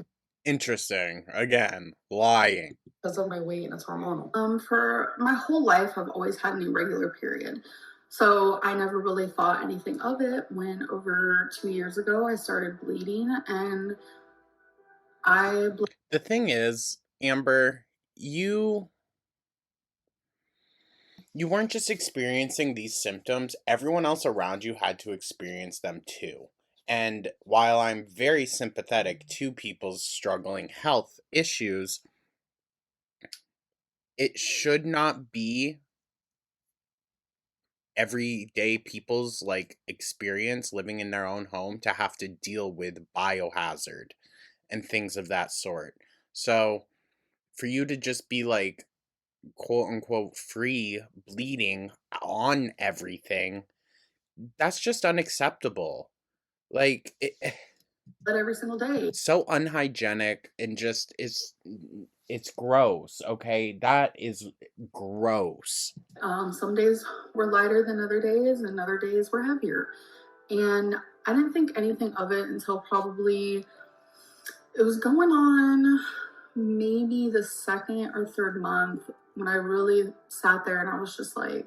[SPEAKER 1] Interesting. Again, lying.
[SPEAKER 3] because of my weight and it's hormonal. For my whole life, I've always had an irregular period. So I never really thought anything of it when over 2 years ago I started bleeding and
[SPEAKER 1] The thing is, Amber, you weren't just experiencing these symptoms, everyone else around you had to experience them too. And while I'm very sympathetic to people's struggling health issues, it should not be everyday people's like experience living in their own home to have to deal with biohazard and things of that sort. So for you to just be like quote unquote free bleeding on everything, that's just unacceptable. Like
[SPEAKER 3] But every single day.
[SPEAKER 1] so unhygienic and just it's gross, okay? That is gross.
[SPEAKER 3] Some days were lighter than other days, and other days were heavier. And I didn't think anything of it until probably it was going on maybe the second or third month when I really sat there and I was just like,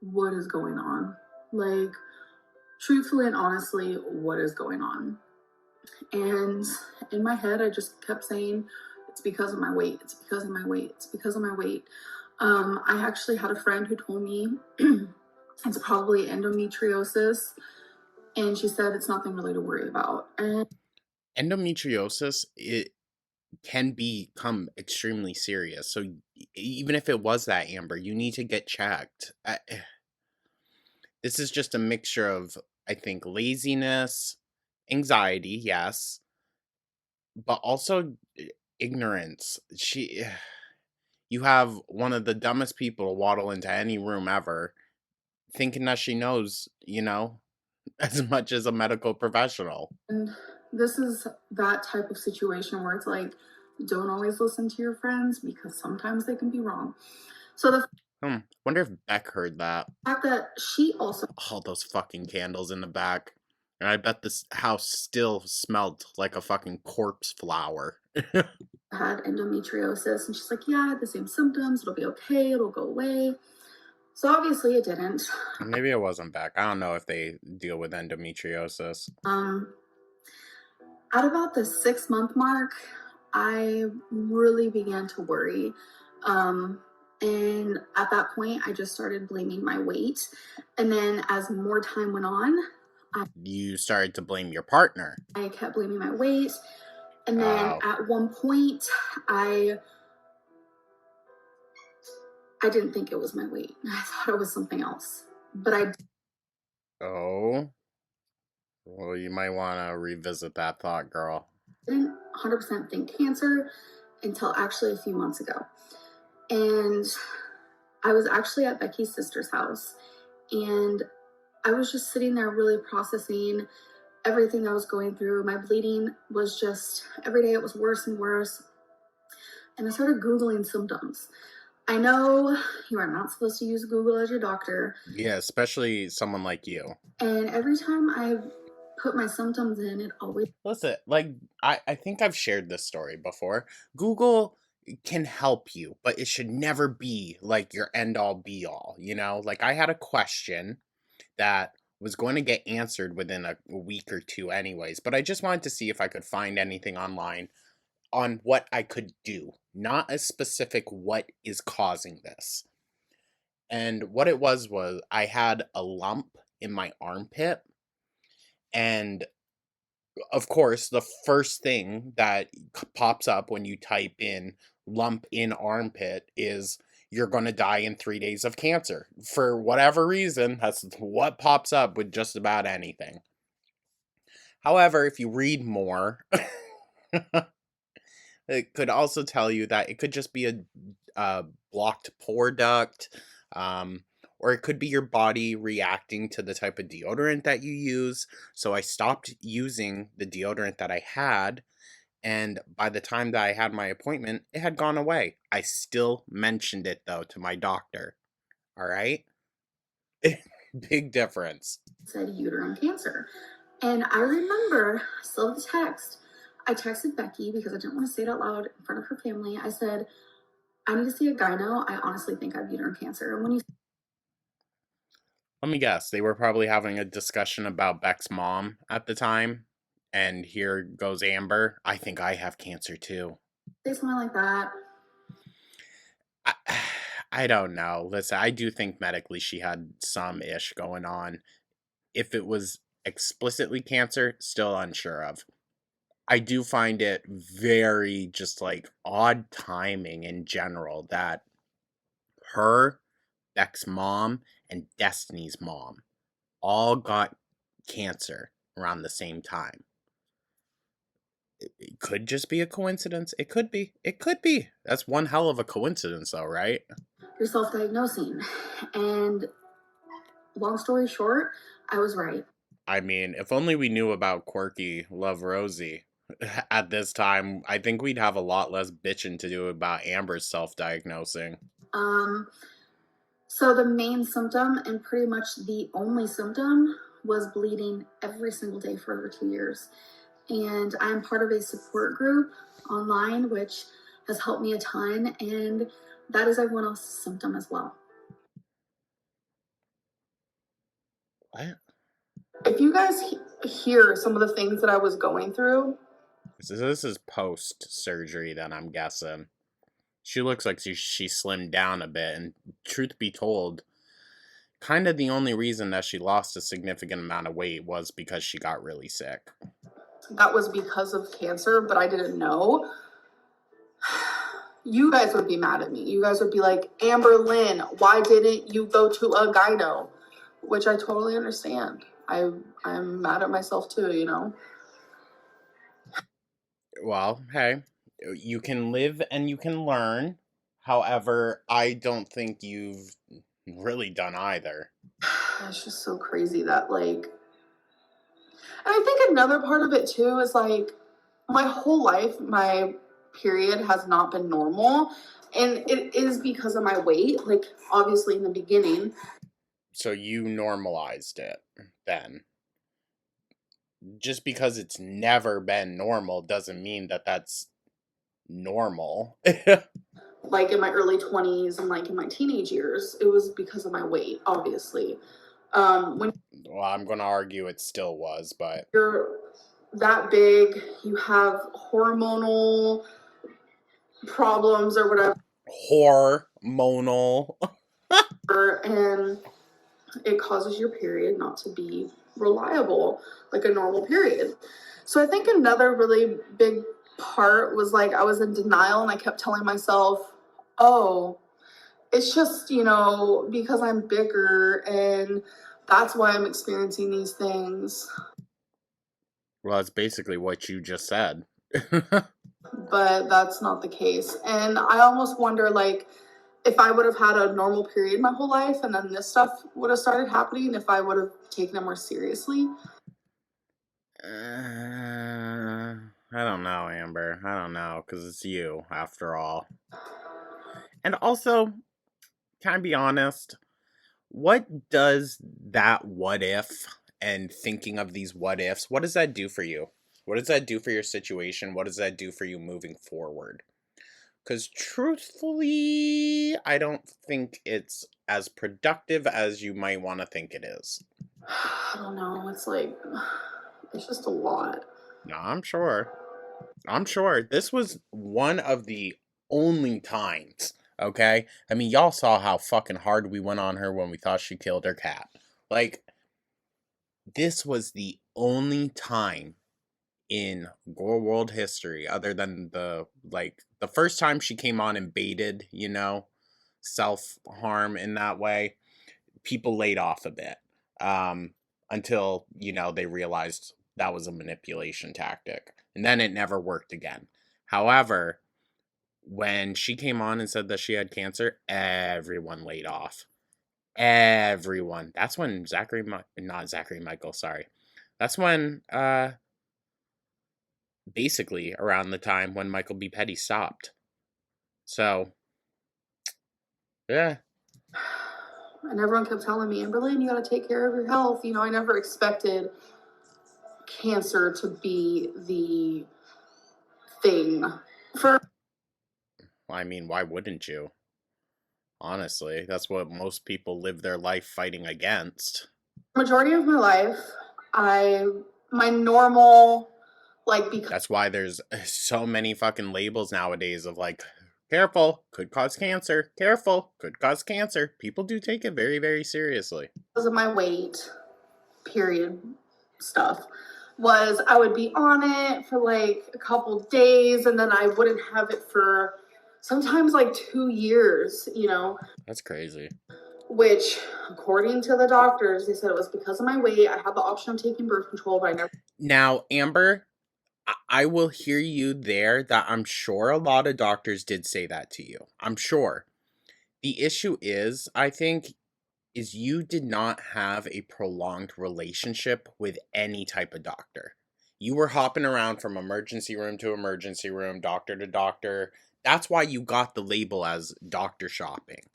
[SPEAKER 3] what is going on? Like, truthfully and honestly, what is going on? And in my head, I just kept saying, it's because of my weight. It's because of my weight. It's because of my weight. I actually had a friend who told me it's probably endometriosis. And she said it's nothing really to worry about. And
[SPEAKER 1] Endometriosis, it can become extremely serious. So even if it was that, Amber, you need to get checked. This is just a mixture of, I think, laziness, anxiety, yes, but also ignorance. You have one of the dumbest people waddle into any room ever, thinking that she knows, as much as a medical professional.
[SPEAKER 3] And this is that type of situation where it's like, don't always listen to your friends because sometimes they can be wrong. So the
[SPEAKER 1] Wonder if Beck heard that.
[SPEAKER 3] fact that she also
[SPEAKER 1] All those fucking candles in the back. And I bet this house still smelled like a fucking corpse flower.
[SPEAKER 3] had endometriosis, and she's like, yeah, I had the same symptoms. It'll be okay. It'll go away. So obviously it didn't.
[SPEAKER 1] Maybe it wasn't Beck. I don't know if they deal with endometriosis.
[SPEAKER 3] At about the 6 month mark, I really began to worry. And at that point, I just started blaming my weight. And then as more time went on,
[SPEAKER 1] You started to blame your partner.
[SPEAKER 3] I kept blaming my weight. And then at one point, I didn't think it was my weight. I thought it was something else. But I
[SPEAKER 1] Oh. Well, you might want to revisit that thought, girl.
[SPEAKER 3] didn't 100% think cancer until actually a few months ago. And I was actually at Becky's sister's house, and I was just sitting there really processing everything I was going through. My bleeding was just, every day it was worse and worse. And I started Googling symptoms. I know you are not supposed to use Google as your doctor.
[SPEAKER 1] Yeah, especially someone like you.
[SPEAKER 3] And every time I put my symptoms in, it always...
[SPEAKER 1] Listen, like, I think I've shared this story before. Google can help you, but it should never be like your end all be all, Like, I had a question that was going to get answered within a week or two, anyways, but I just wanted to see if I could find anything online on what I could do, not a specific what is causing this. And what it was I had a lump in my armpit, and of course, the first thing that pops up when you type in lump in armpit is you're going to die in 3 days of cancer. For whatever reason, that's what pops up with just about anything. However, if you read more, it could also tell you that it could just be a blocked pore duct, or it could be your body reacting to the type of deodorant that you use. So I stopped using the deodorant that I had, and by the time that I had my appointment, it had gone away. I still mentioned it, though, to my doctor. All right? Big difference.
[SPEAKER 3] said uterine cancer. And I remember, I still have the text. I texted Becky because I didn't want to say it out loud in front of her family. I said, I need to see a gyno. I honestly think I have uterine cancer. And when you...
[SPEAKER 1] Let me guess. They were probably having a discussion about Beck's mom at the time. And here goes Amber. I think I have cancer too.
[SPEAKER 3] say something like that.
[SPEAKER 1] I don't know. Listen, I do think medically she had some ish going on. If it was explicitly cancer, still unsure of. I do find it very just like odd timing in general that her, Beck's mom, and Destiny's mom all got cancer around the same time. It could just be a coincidence. It could be. It could be. That's one hell of a coincidence, though, right?
[SPEAKER 3] You're self-diagnosing. And long story short, I was right.
[SPEAKER 1] I mean, if only we knew about quirky Love Rosie at this time, I think we'd have a lot less bitching to do about Amber's self-diagnosing.
[SPEAKER 3] So the main symptom, and pretty much the only symptom, was bleeding every single day for over 2 years. And I'm part of a support group online, which has helped me a ton. And that is everyone else's symptom as well.
[SPEAKER 1] What?
[SPEAKER 3] If you guys hear some of the things that I was going through.
[SPEAKER 1] So this is post-surgery, then, I'm guessing. She looks like she slimmed down a bit, and truth be told, kind of the only reason that she lost a significant amount of weight was because she got really sick.
[SPEAKER 3] That was because of cancer, but I didn't know. You guys would be mad at me. You guys would be like, Amber Lynn, why didn't you go to a gyno? Which I totally understand. I'm mad at myself too, you know?
[SPEAKER 1] Well, hey, you can live and you can learn. However, I don't think you've really done either.
[SPEAKER 3] It's just so crazy that, like, and I think another part of it too is like my whole life, my period has not been normal. And it is because of my weight, like obviously in the beginning.
[SPEAKER 1] So you normalized it then. Just because it's never been normal doesn't mean that that's normal.
[SPEAKER 3] Like in my early 20s and like in my teenage years, it was because of my weight, obviously. When
[SPEAKER 1] Well, I'm going to argue it still was, but
[SPEAKER 3] you're that big, you have hormonal problems or whatever,
[SPEAKER 1] hormonal.
[SPEAKER 3] and it causes your period not to be reliable like a normal period. So I think another really big part was like I was in denial and I kept telling myself, oh, it's just, you know, because I'm bigger and that's why I'm experiencing these things.
[SPEAKER 1] Well, that's basically what you just said.
[SPEAKER 3] But that's not the case. And I almost wonder, like, if I would have had a normal period my whole life and then this stuff would have started happening, if I would have taken it more seriously.
[SPEAKER 1] I don't know, Amber. I don't know, because it's you, after all. And also, can I be honest? What does that what if and thinking of these what ifs, what does that do for you? What does that do for your situation? What does that do for you moving forward? Because truthfully, I don't think it's as productive as you might want to think it is.
[SPEAKER 3] I don't know. It's like, it's just a lot.
[SPEAKER 1] No, I'm sure. I'm sure. This was one of the only times, okay? I mean, y'all saw how fucking hard we went on her when we thought she killed her cat. Like, this was the only time in Gore World history, other than the first time she came on and baited, you know, self-harm in that way, people laid off a bit. Until, you know, they realized that was a manipulation tactic. And then it never worked again. However, when she came on and said that she had cancer, everyone laid off. Everyone. That's when not Zachary Michael, sorry. That's when, basically around the time when Michael B. Petty stopped. So, yeah.
[SPEAKER 3] And everyone kept telling me, Amberlynn, you got to take care of your health. You know, I never expected cancer to be the thing.
[SPEAKER 1] I mean, why wouldn't you? Honestly, that's what most people live their life fighting against.
[SPEAKER 3] Majority of my life, my normal, like, because
[SPEAKER 1] That's why there's so many fucking labels nowadays of like, careful, could cause cancer, careful, could cause cancer. People do take it very, very seriously.
[SPEAKER 3] of my weight, period, stuff was I would be on it for like a couple days and then I wouldn't have it for sometimes like 2 years, you know.
[SPEAKER 1] That's crazy.
[SPEAKER 3] Which, according to the doctors, they said it was because of my weight. I had the option of taking birth control, but I never.
[SPEAKER 1] Now, Amber, I will hear you there that I'm sure a lot of doctors did say that to you. I'm sure. The issue is, I think, is you did not have a prolonged relationship with any type of doctor. You were hopping around from emergency room to emergency room, doctor to doctor. That's why you got the label as doctor shopping.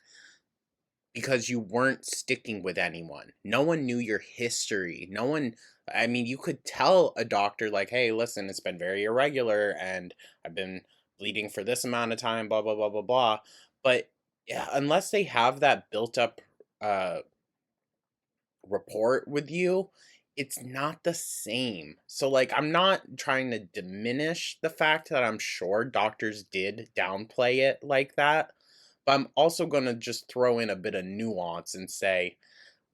[SPEAKER 1] Because you weren't sticking with anyone. No one knew your history. No one, I mean, you could tell a doctor, like, hey, listen, it's been very irregular and I've been bleeding for this amount of time, blah, blah, blah, blah, blah. But yeah, unless they have that built up uh, report with you, it's not the same. So, like, I'm not trying to diminish the fact that I'm sure doctors did downplay it like that. But I'm also going to just throw in a bit of nuance and say,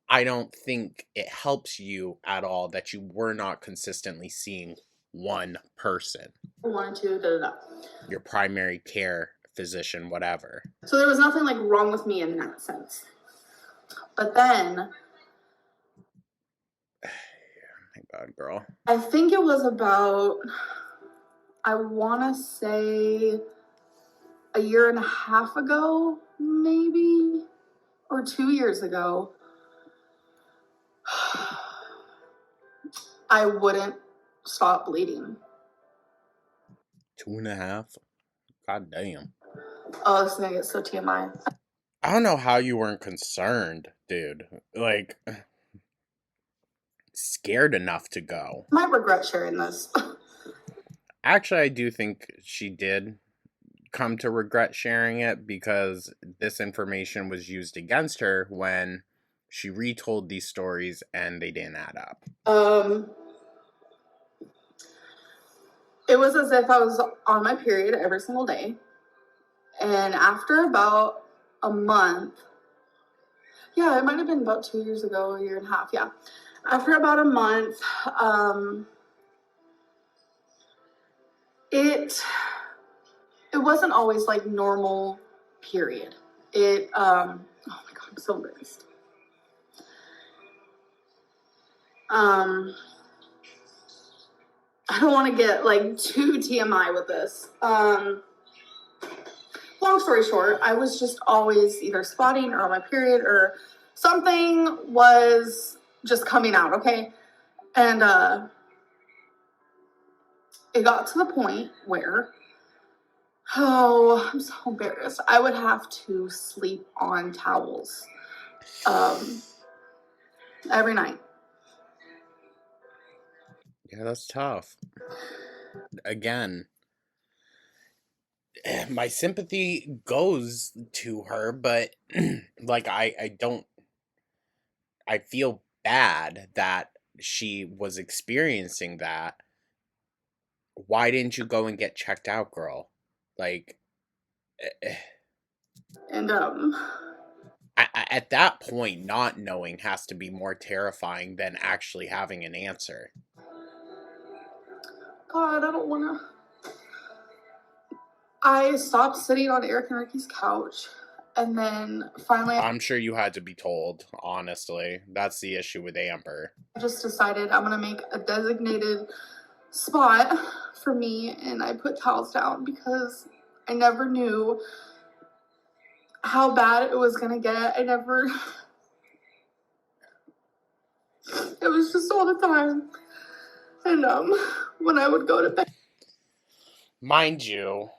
[SPEAKER 1] I don't think it helps you at all that you were not consistently seeing one person,
[SPEAKER 3] Wanted to, da, da, da.
[SPEAKER 1] your primary care physician, whatever.
[SPEAKER 3] So there was nothing like wrong with me in that sense. But then,
[SPEAKER 1] My God, girl.
[SPEAKER 3] I think it was about, I want to say a year and a half ago, maybe, or 2 years ago, I wouldn't stop bleeding.
[SPEAKER 1] 2.5? God damn.
[SPEAKER 3] Oh, this is gonna get so TMI.
[SPEAKER 1] I don't know how you weren't concerned, dude. Like, scared enough to go.
[SPEAKER 3] I might regret sharing this.
[SPEAKER 1] Actually, I do think she did come to regret sharing it because this information was used against her when she retold these stories and they didn't add up.
[SPEAKER 3] It was as if I was on my period every single day. And after about a month, yeah, it might have been about 2 years ago, a year and a half, yeah. After about a month, it wasn't always like normal period. Oh my God, I'm so embarrassed. I don't want to get like too TMI with this. Long story short, I was just always either spotting or on my period or something was just coming out, okay? And it got to the point where, oh, I'm so embarrassed. I would have to sleep on towels every night.
[SPEAKER 1] Yeah, that's tough. Again, my sympathy goes to her, but like I feel bad that she was experiencing that. Why didn't you go and get checked out, girl? Like,
[SPEAKER 3] And
[SPEAKER 1] at that point, not knowing has to be more terrifying than actually having an answer.
[SPEAKER 3] God, I don't want to. I stopped sitting on Eric and Ricky's couch. And then finally,
[SPEAKER 1] I'm sure you had to be told, honestly. That's the issue with Amber.
[SPEAKER 3] I just decided I'm going to make a designated spot for me. And I put towels down because I never knew how bad it was going to get. I never. It was just all the time. And when I would go to bed.
[SPEAKER 1] Mind you,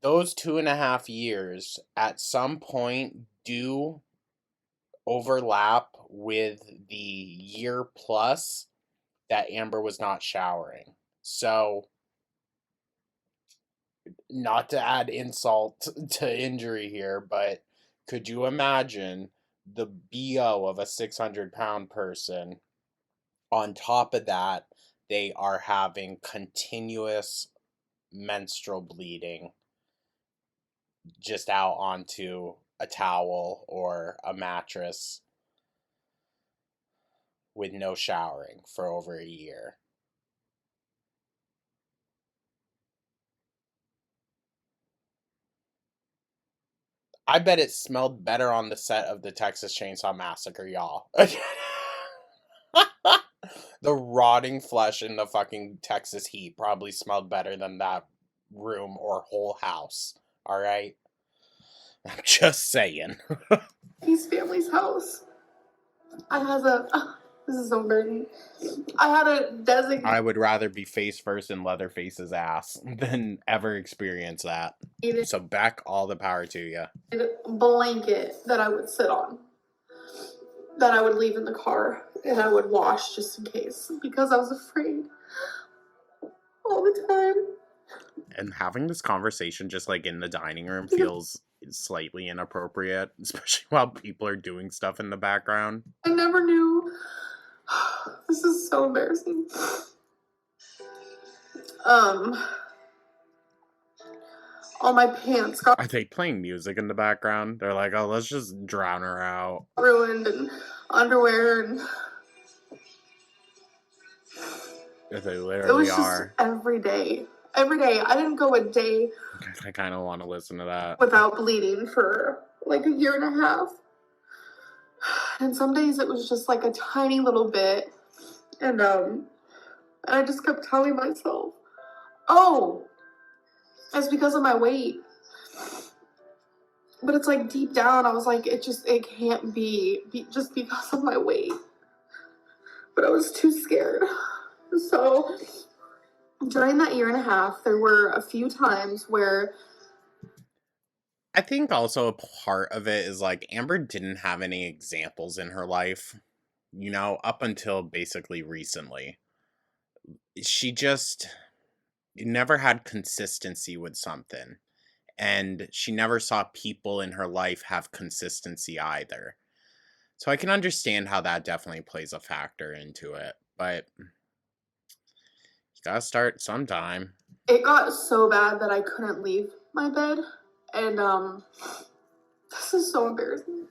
[SPEAKER 1] those 2.5 years at some point do overlap with the year plus that Amber was not showering. So, not to add insult to injury here, but could you imagine the BO of a 600-pound person? On top of that, they are having continuous menstrual bleeding just out onto a towel or a mattress. with no showering for over a year. I bet it smelled better on the set of the Texas Chainsaw Massacre, y'all. The rotting flesh in the fucking Texas heat probably smelled better than that room or whole house. All right? I'm just saying.
[SPEAKER 3] His family's house. This is so embarrassing. I had a designated.
[SPEAKER 1] I would rather be face first in Leatherface's ass than ever experience that. So Beck, all the power to you.
[SPEAKER 3] Blanket that I would sit on, that I would leave in the car, and I would wash just in case, because I was afraid all the time.
[SPEAKER 1] And having this conversation just like in the dining room feels slightly inappropriate, especially while people are doing stuff in the background.
[SPEAKER 3] I never knew. This is so embarrassing. All my pants got
[SPEAKER 1] Are they playing music in the background? They're like, oh, let's just drown her out.
[SPEAKER 3] ruined, and underwear, and
[SPEAKER 1] They
[SPEAKER 3] it
[SPEAKER 1] literally
[SPEAKER 3] was just
[SPEAKER 1] are.
[SPEAKER 3] every day. Every day. I didn't go a day
[SPEAKER 1] I kind of want to listen to that.
[SPEAKER 3] without bleeding for like a year and a half. And some days it was just like a tiny little bit. And I just kept telling myself, oh, it's because of my weight. But it's like deep down, I was like, it can't be just because of my weight. But I was too scared. So during that year and a half, there were a few times where
[SPEAKER 1] I think also a part of it is like Amber didn't have any examples in her life, you know, up until basically recently. She just never had consistency with something. And she never saw people in her life have consistency either. So I can understand how that definitely plays a factor into it. But you gotta start sometime.
[SPEAKER 3] it got so bad that I couldn't leave my bed. And this is so embarrassing.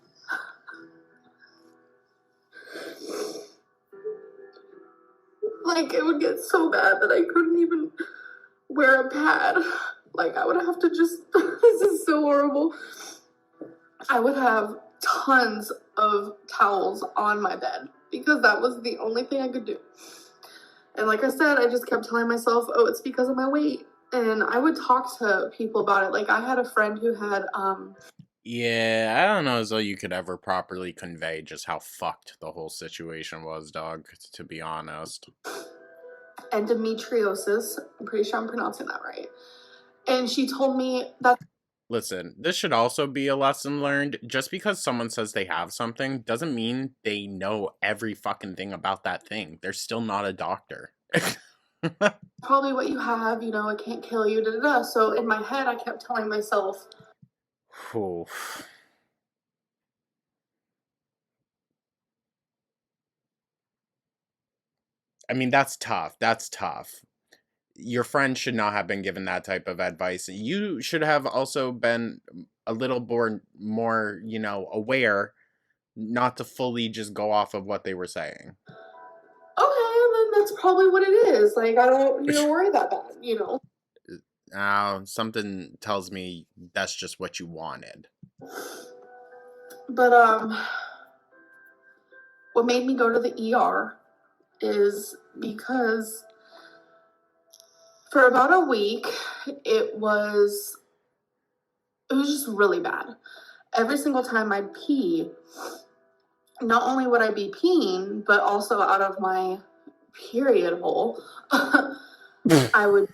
[SPEAKER 3] Like, it would get so bad that I couldn't even wear a pad. Like, I would have to just, this is so horrible. I would have tons of towels on my bed because that was the only thing I could do. And like I said, I just kept telling myself, oh, it's because of my weight. And I would talk to people about it. Like, I had a friend who had,
[SPEAKER 1] Yeah, I don't know as though you could ever properly convey just how fucked the whole situation was, dog, to be honest.
[SPEAKER 3] endometriosis. I'm pretty sure I'm pronouncing that right. And she told me that.
[SPEAKER 1] Listen, this should also be a lesson learned. Just because someone says they have something doesn't mean they know every fucking thing about that thing. They're still not a doctor.
[SPEAKER 3] Probably what you have, you know, it can't kill you, da da da. So in my head, I kept telling myself,
[SPEAKER 1] Oof. I mean, that's tough. That's tough. Your friend should not have been given that type of advice. You should have also been a little more, you know, aware not to fully just go off of what they were saying.
[SPEAKER 3] okay, then that's probably what it is. Like, I don't, worry that bad, you know.
[SPEAKER 1] Something tells me that's just what you wanted.
[SPEAKER 3] But what made me go to the ER is because for about a week, it was just really bad. Every single time I pee, not only would I be peeing, but also out of my period hole, I would.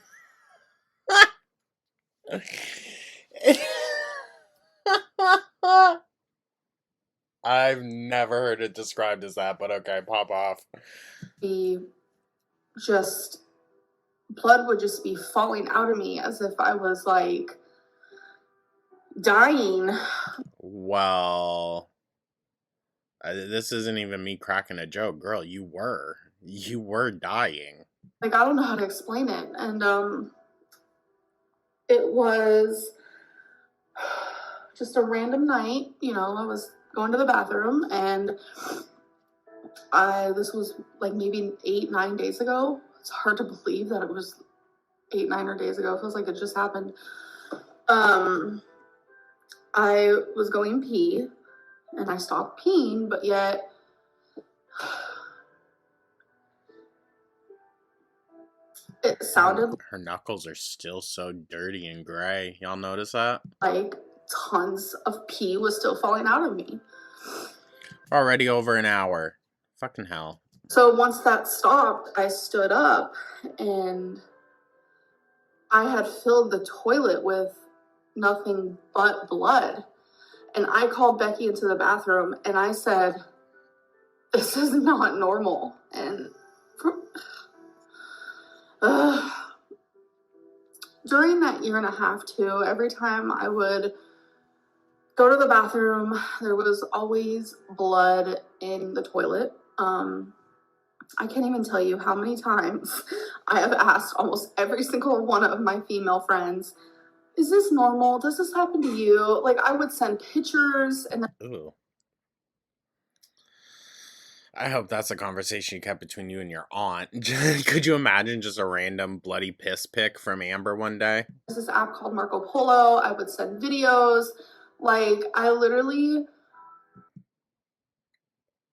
[SPEAKER 1] I've never heard it described as that, but okay, pop off.
[SPEAKER 3] Be just, blood would just be falling out of me as if I was like dying.
[SPEAKER 1] Well, this isn't even me cracking a joke, girl. You were dying.
[SPEAKER 3] Like, I don't know how to explain it. And it was just a random night, you know, I was going to the bathroom and This was like maybe 8-9 days ago. It's hard to believe that it was 8-9 days ago. It feels like it just happened. I was going pee and I stopped peeing, but yet it sounded
[SPEAKER 1] Her knuckles are still so dirty and gray. Y'all notice that?
[SPEAKER 3] like tons of pee was still falling out of me.
[SPEAKER 1] Already over an hour. Fucking hell.
[SPEAKER 3] So once that stopped, I stood up and I had filled the toilet with nothing but blood. And I called Becky into the bathroom and I said, "This is not normal." And during that year and a half too, every time I would go to the bathroom, there was always blood in the toilet. I can't even tell you how many times I have asked almost every single one of my female friends, "Is this normal? Does this happen to you?" Like, I would send pictures and
[SPEAKER 1] Ooh. I hope that's a conversation you kept between you and your aunt. Could you imagine just a random bloody piss pic from Amber one day?
[SPEAKER 3] there's this app called Marco Polo. I would send videos. Like, I literally,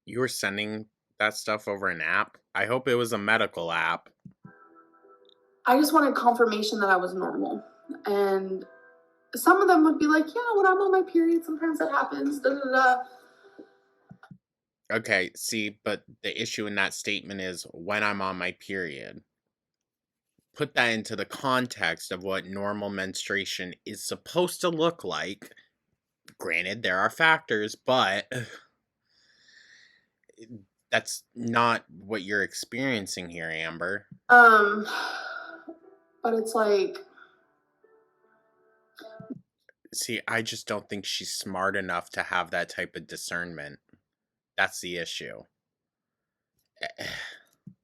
[SPEAKER 1] You were sending that stuff over an app? I hope it was a medical app.
[SPEAKER 3] I just wanted confirmation that I was normal. And some of them would be like, "Yeah, when I'm on my period, sometimes that happens. Da, da, da."
[SPEAKER 1] Okay, see, but the issue in that statement is when I'm on my period. Put that into the context of what normal menstruation is supposed to look like. Granted, there are factors, but that's not what you're experiencing here, Amber.
[SPEAKER 3] But it's like,
[SPEAKER 1] See, I just don't think she's smart enough to have that type of discernment. That's the issue.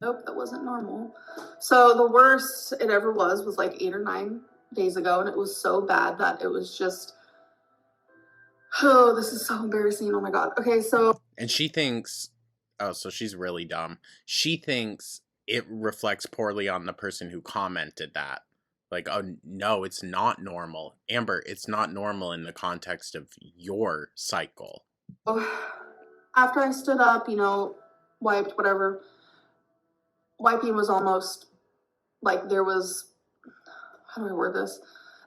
[SPEAKER 3] nope, that wasn't normal. So the worst it ever was like 8 or 9 days ago, and it was so bad that it was just, oh, this is so embarrassing. Oh my god. Okay, so
[SPEAKER 1] And she thinks, oh, so she's really dumb. She thinks it reflects poorly on the person who commented that. Like, oh, no, it's not normal. Amber, it's not normal in the context of your cycle.
[SPEAKER 3] after I stood up, wiped, whatever, wiping was almost like there was, how do I word this?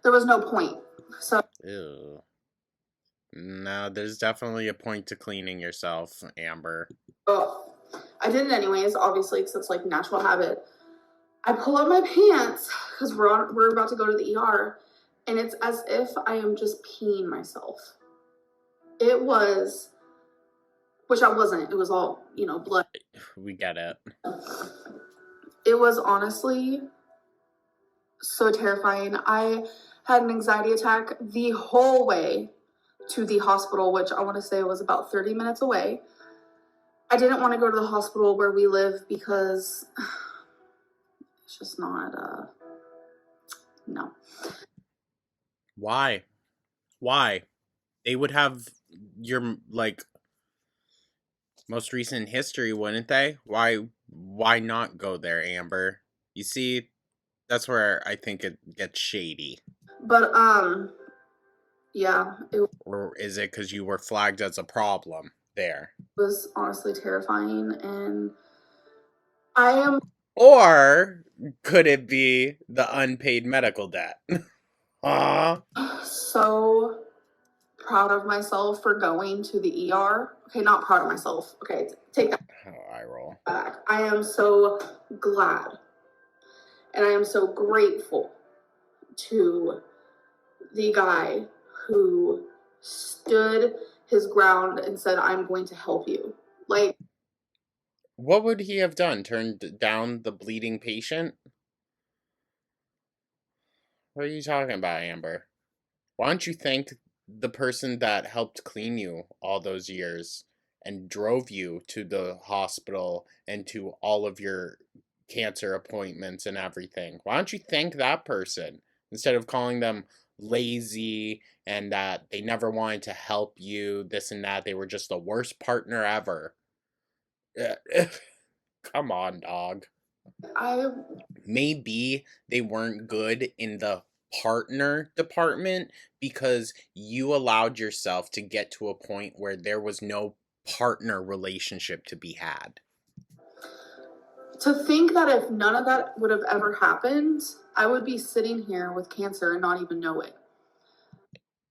[SPEAKER 3] There was no point. So
[SPEAKER 1] Ew. No, there's definitely a point to cleaning yourself, Amber.
[SPEAKER 3] oh, I did it anyways, obviously, because it's like natural habit. I pull up my pants because we're about to go to the ER, and it's as if I am just peeing myself. It was, which I wasn't. It was all blood.
[SPEAKER 1] We get it.
[SPEAKER 3] It was honestly so terrifying. I had an anxiety attack the whole way to the hospital, which I want to say was about 30 minutes away. I didn't want to go to the hospital where we live because it's just not, no.
[SPEAKER 1] Why? Why? They would have your, like, most recent history, wouldn't they? Why not go there, Amber? You see, that's where I think it gets shady.
[SPEAKER 3] But, yeah, it
[SPEAKER 1] Or is it because you were flagged as a problem there?
[SPEAKER 3] was honestly terrifying, and I am
[SPEAKER 1] Or could it be the unpaid medical debt?
[SPEAKER 3] so proud of myself for going to the ER. Okay, not proud of myself. Okay, take that
[SPEAKER 1] Oh, I roll.
[SPEAKER 3] back. I am so glad and I am so grateful to the guy who stood his ground and said, "I'm going to help you." Like,
[SPEAKER 1] What would he have done? Turned down the bleeding patient? What are you talking about, Amber? Why don't you thank the person that helped clean you all those years and drove you to the hospital and to all of your cancer appointments and everything? Why don't you thank that person instead of calling them lazy and that they never wanted to help you, this and that? They were just the worst partner ever. Come on, dog.
[SPEAKER 3] I
[SPEAKER 1] Maybe they weren't good in the partner department because you allowed yourself to get to a point where there was no partner relationship to be had.
[SPEAKER 3] to think that if none of that would have ever happened, I would be sitting here with cancer and not even know it.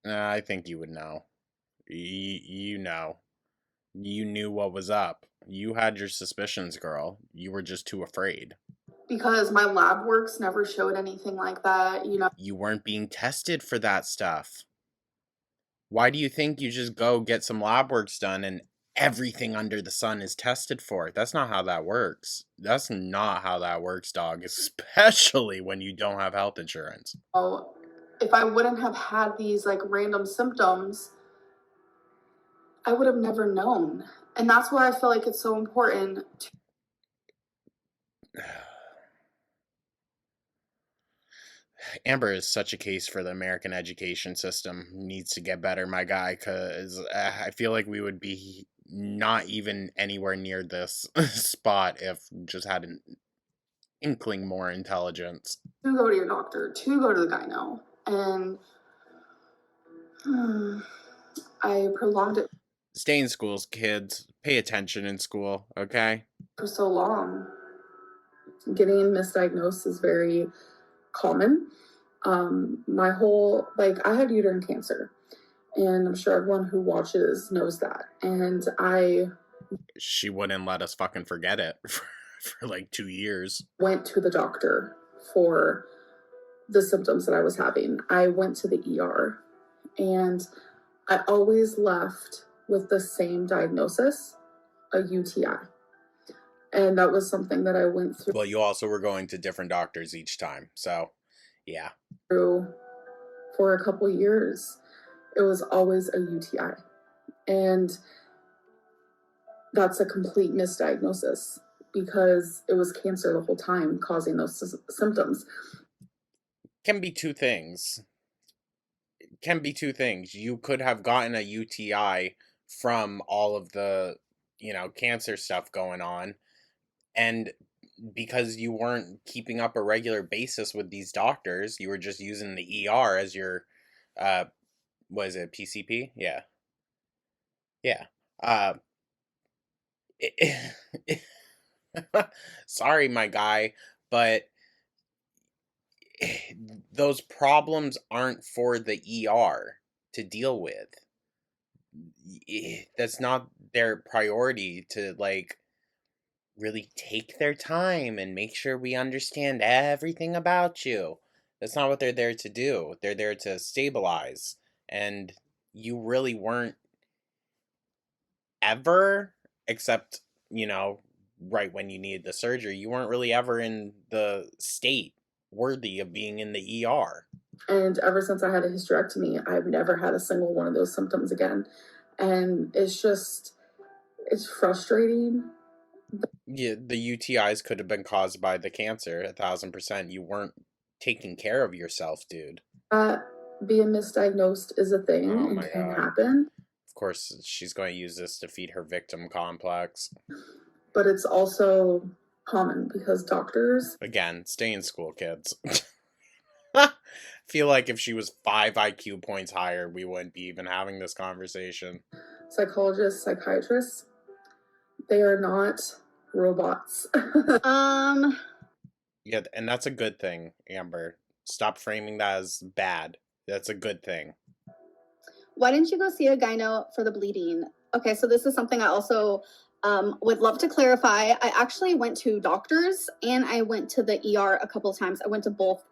[SPEAKER 1] I think you would know. You know. You knew what was up. You had your suspicions, girl. You were just too afraid.
[SPEAKER 3] Because my lab works never showed anything like that, you know.
[SPEAKER 1] You weren't being tested for that stuff. Why do you think you just go get some lab works done and everything under the sun is tested for? That's not how that works. That's not how that works, dog, especially when you don't have health insurance.
[SPEAKER 3] Oh, if I wouldn't have had these like random symptoms, I would have never known. And that's why I feel like it's so important to
[SPEAKER 1] Amber is such a case for the American education system. Needs to get better, my guy, because I feel like we would be not even anywhere near this spot if just had an inkling more intelligence.
[SPEAKER 3] go to your doctor, to go to the gyno. And I prolonged it
[SPEAKER 1] Stay in schools, kids. Pay attention in school, okay?
[SPEAKER 3] for so long. Getting misdiagnosed is very common. My whole, like, I had uterine cancer, and I'm sure everyone who watches knows that. And
[SPEAKER 1] She wouldn't let us fucking forget it for like 2 years.
[SPEAKER 3] went to the doctor for the symptoms that I was having. I went to the ER, and I always left with the same diagnosis, a UTI. And that was something that I went through.
[SPEAKER 1] Well, you also were going to different doctors each time, so yeah.
[SPEAKER 3] For a couple years. It was always a UTI. And that's a complete misdiagnosis because it was cancer the whole time causing those symptoms.
[SPEAKER 1] Can be two things. Can be two things. You could have gotten a UTI from all of the, cancer stuff going on, and because you weren't keeping up a regular basis with these doctors, you were just using the ER as your was it PCP? Yeah. Yeah. Sorry, my guy, but those problems aren't for the ER to deal with. That's not their priority to really take their time and make sure we understand everything about you. That's not what they're there to do. They're there to stabilize. And you really weren't ever, except, right when you needed the surgery, you weren't really ever in the state worthy of being in the ER.
[SPEAKER 3] And ever since I had a hysterectomy, I've never had a single one of those symptoms again. And it's frustrating.
[SPEAKER 1] Yeah, the UTIs could have been caused by the cancer, 1,000%. You weren't taking care of yourself, dude.
[SPEAKER 3] Being misdiagnosed is a thing and can happen.
[SPEAKER 1] Of course, she's going to use this to feed her victim complex.
[SPEAKER 3] But it's also common because doctors...
[SPEAKER 1] Again, stay in school, kids. Feel like if she was 5 IQ points higher, we wouldn't be even having this conversation.
[SPEAKER 3] Psychologists, psychiatrists, they are not robots.
[SPEAKER 1] Yeah, and that's a good thing, Amber. Stop framing that as bad. That's a good thing.
[SPEAKER 2] Why didn't you go see a gyno for the bleeding? Okay, so this is something I also would love to clarify. I actually went to doctors and I went to the ER a couple of times. I went to both.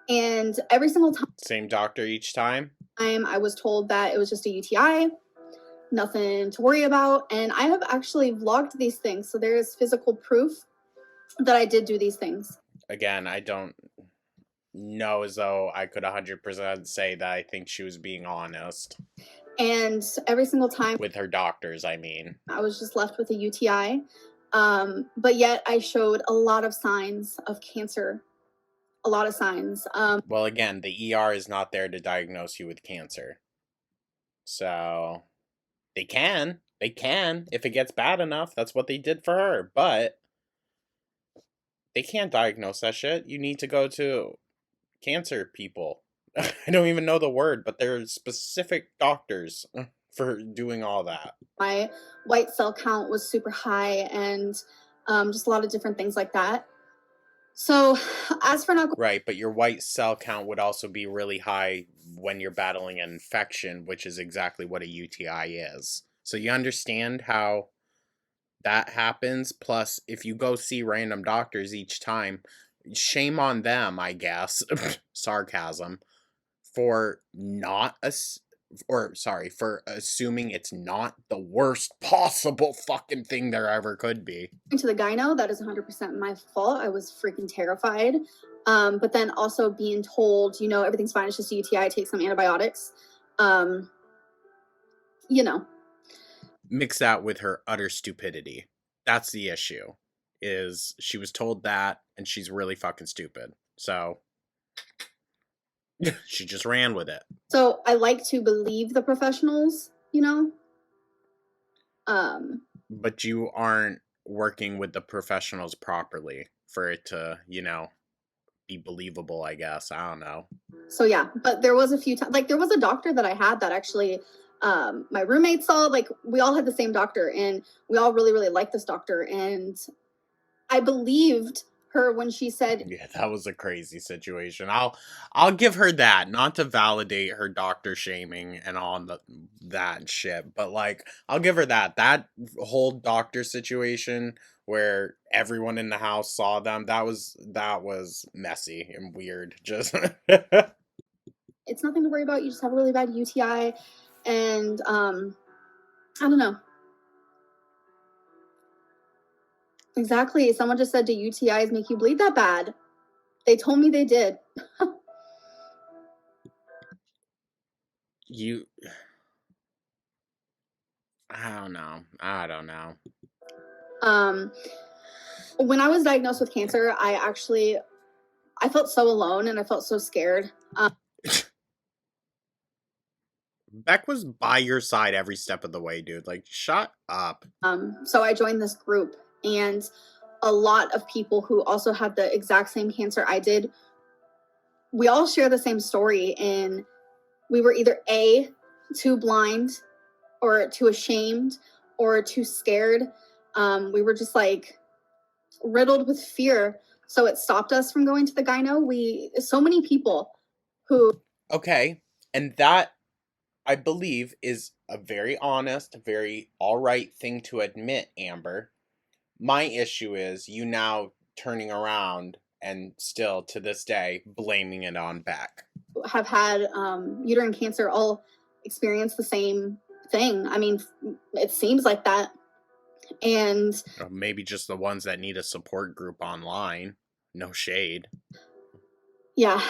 [SPEAKER 2] And every single time...
[SPEAKER 1] Same doctor each time?
[SPEAKER 2] I was told that it was just a UTI, nothing to worry about. And I have actually vlogged these things. So there is physical proof that I did do these things.
[SPEAKER 1] Again, I don't know as though I could 100% say that I think she was being honest.
[SPEAKER 2] And every single time...
[SPEAKER 1] With her doctors, I mean.
[SPEAKER 2] I was just left with a UTI. But yet I showed a lot of signs of cancer. A lot of signs.
[SPEAKER 1] Well, again, the ER is not there to diagnose you with cancer. So, they can. They can, if it gets bad enough. That's what they did for her. But they can't diagnose that shit. You need to go to cancer people. I don't even know the word, but there are specific doctors for doing all that.
[SPEAKER 2] My white cell count was super high, and just a lot of different things like that. So, as for not
[SPEAKER 1] Right, but your white cell count would also be really high when you're battling an infection, which is exactly what a UTI is. So you understand how that happens. Plus, if you go see random doctors each time, shame on them, I guess. Sarcasm. For not for assuming it's not the worst possible fucking thing there ever could be.
[SPEAKER 2] going to the gyno, that is 100% my fault. I was freaking terrified. But then also being told, you know, everything's fine, it's just a UTI, take some antibiotics. You know.
[SPEAKER 1] Mix that with her utter stupidity. That's the issue. Is she was told that and she's really fucking stupid. So she just ran with it.
[SPEAKER 2] So I like to believe the professionals, you know.
[SPEAKER 1] But you aren't working with the professionals properly for it to, you know, be believable, I guess. I don't know.
[SPEAKER 2] So yeah, but there was a few times, like there was a doctor that I had that actually my roommate saw, like we all had the same doctor and we all really, really liked this doctor. And I believed her when she said,
[SPEAKER 1] yeah, that was a crazy situation. I'll give her that, not to validate her doctor shaming and all that shit, but like I'll give her that whole doctor situation where everyone in the house saw them, that was messy and weird. Just
[SPEAKER 2] it's nothing to worry about, you just have a really bad UTI. And I don't know. Exactly. Someone just said, do UTIs make you bleed that bad? They told me they did.
[SPEAKER 1] I don't know.
[SPEAKER 2] When I was diagnosed with cancer, I felt so alone and I felt so scared.
[SPEAKER 1] Beck was by your side every step of the way, dude. Like, shut up.
[SPEAKER 2] So I joined this group, and a lot of people who also had the exact same cancer I did, we all share the same story, and we were either A, too blind, or too ashamed, or too scared. We were just like riddled with fear. So it stopped us from going to the gyno. So many people who.
[SPEAKER 1] Okay. And that, I believe, is a very honest, very alright thing to admit, Amber. My issue is you now turning around and still, to this day, blaming it on Beck.
[SPEAKER 2] Have had uterine cancer all experience the same thing. I mean, it seems like that. And
[SPEAKER 1] or maybe just the ones that need a support group online. No shade.
[SPEAKER 2] Yeah.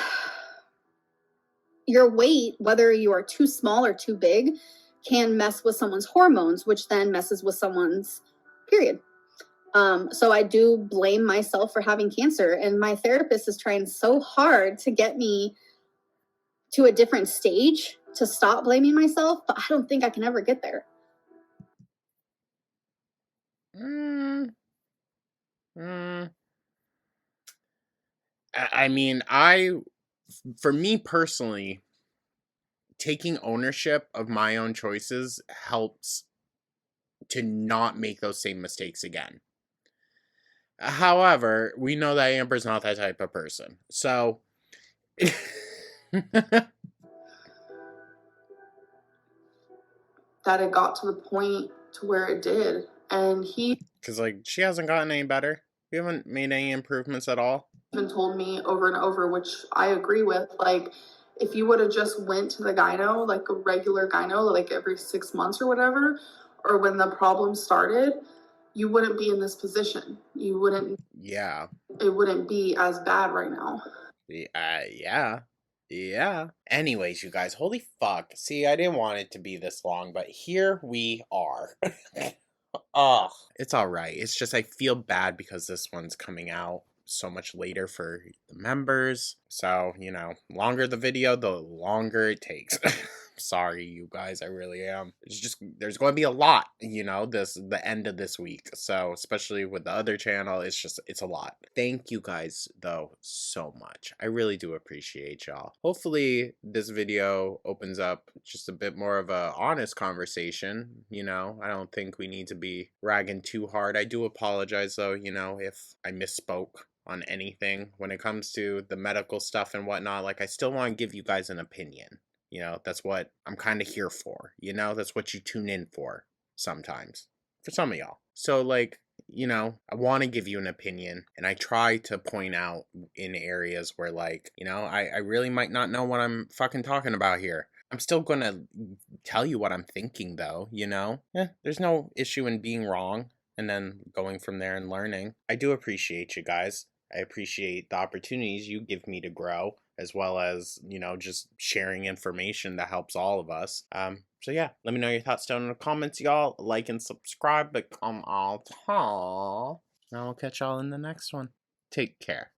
[SPEAKER 2] Your weight, whether you are too small or too big, can mess with someone's hormones, which then messes with someone's period. So I do blame myself for having cancer, and my therapist is trying so hard to get me to a different stage to stop blaming myself, but I don't think I can ever get there.
[SPEAKER 1] I mean, for me personally, taking ownership of my own choices helps to not make those same mistakes again. However, we know that Amber's not that type of person. So
[SPEAKER 3] that it got to the point to where it did. And he,
[SPEAKER 1] because like she hasn't gotten any better. We haven't made any improvements at all.
[SPEAKER 3] Even told me over and over, which I agree with, like if you would have just went to the gyno, like a regular gyno, like every 6 months or whatever, or when the problem started, you wouldn't be in this position. You wouldn't.
[SPEAKER 1] Yeah.
[SPEAKER 3] It wouldn't be as bad right now.
[SPEAKER 1] Yeah. Anyways, you guys, holy fuck. See, I didn't want it to be this long, but here we are. Oh, it's alright. It's just I feel bad because this one's coming out so much later for the members. So, you know, longer the video, the longer it takes. sorry, you guys, I really am. It's just, there's going to be a lot, you know, the end of this week. So, especially with the other channel, it's a lot. Thank you guys, though, so much. I really do appreciate y'all. Hopefully, this video opens up just a bit more of a honest conversation, you know? I don't think we need to be ragging too hard. I do apologize, though, you know, if I misspoke on anything when it comes to the medical stuff and whatnot. Like, I still want to give you guys an opinion. You know, that's what I'm kind of here for. You know, that's what you tune in for sometimes. For some of y'all. So, like, you know, I want to give you an opinion, and I try to point out in areas where, like, you know, I really might not know what I'm fucking talking about here. I'm still gonna tell you what I'm thinking, though, you know? There's no issue in being wrong and then going from there and learning. I do appreciate you guys. I appreciate the opportunities you give me to grow, as well as, you know, just sharing information that helps all of us. So yeah, let me know your thoughts down in the comments, y'all. Like and subscribe, become all tall. And I'll catch y'all in the next one. Take care.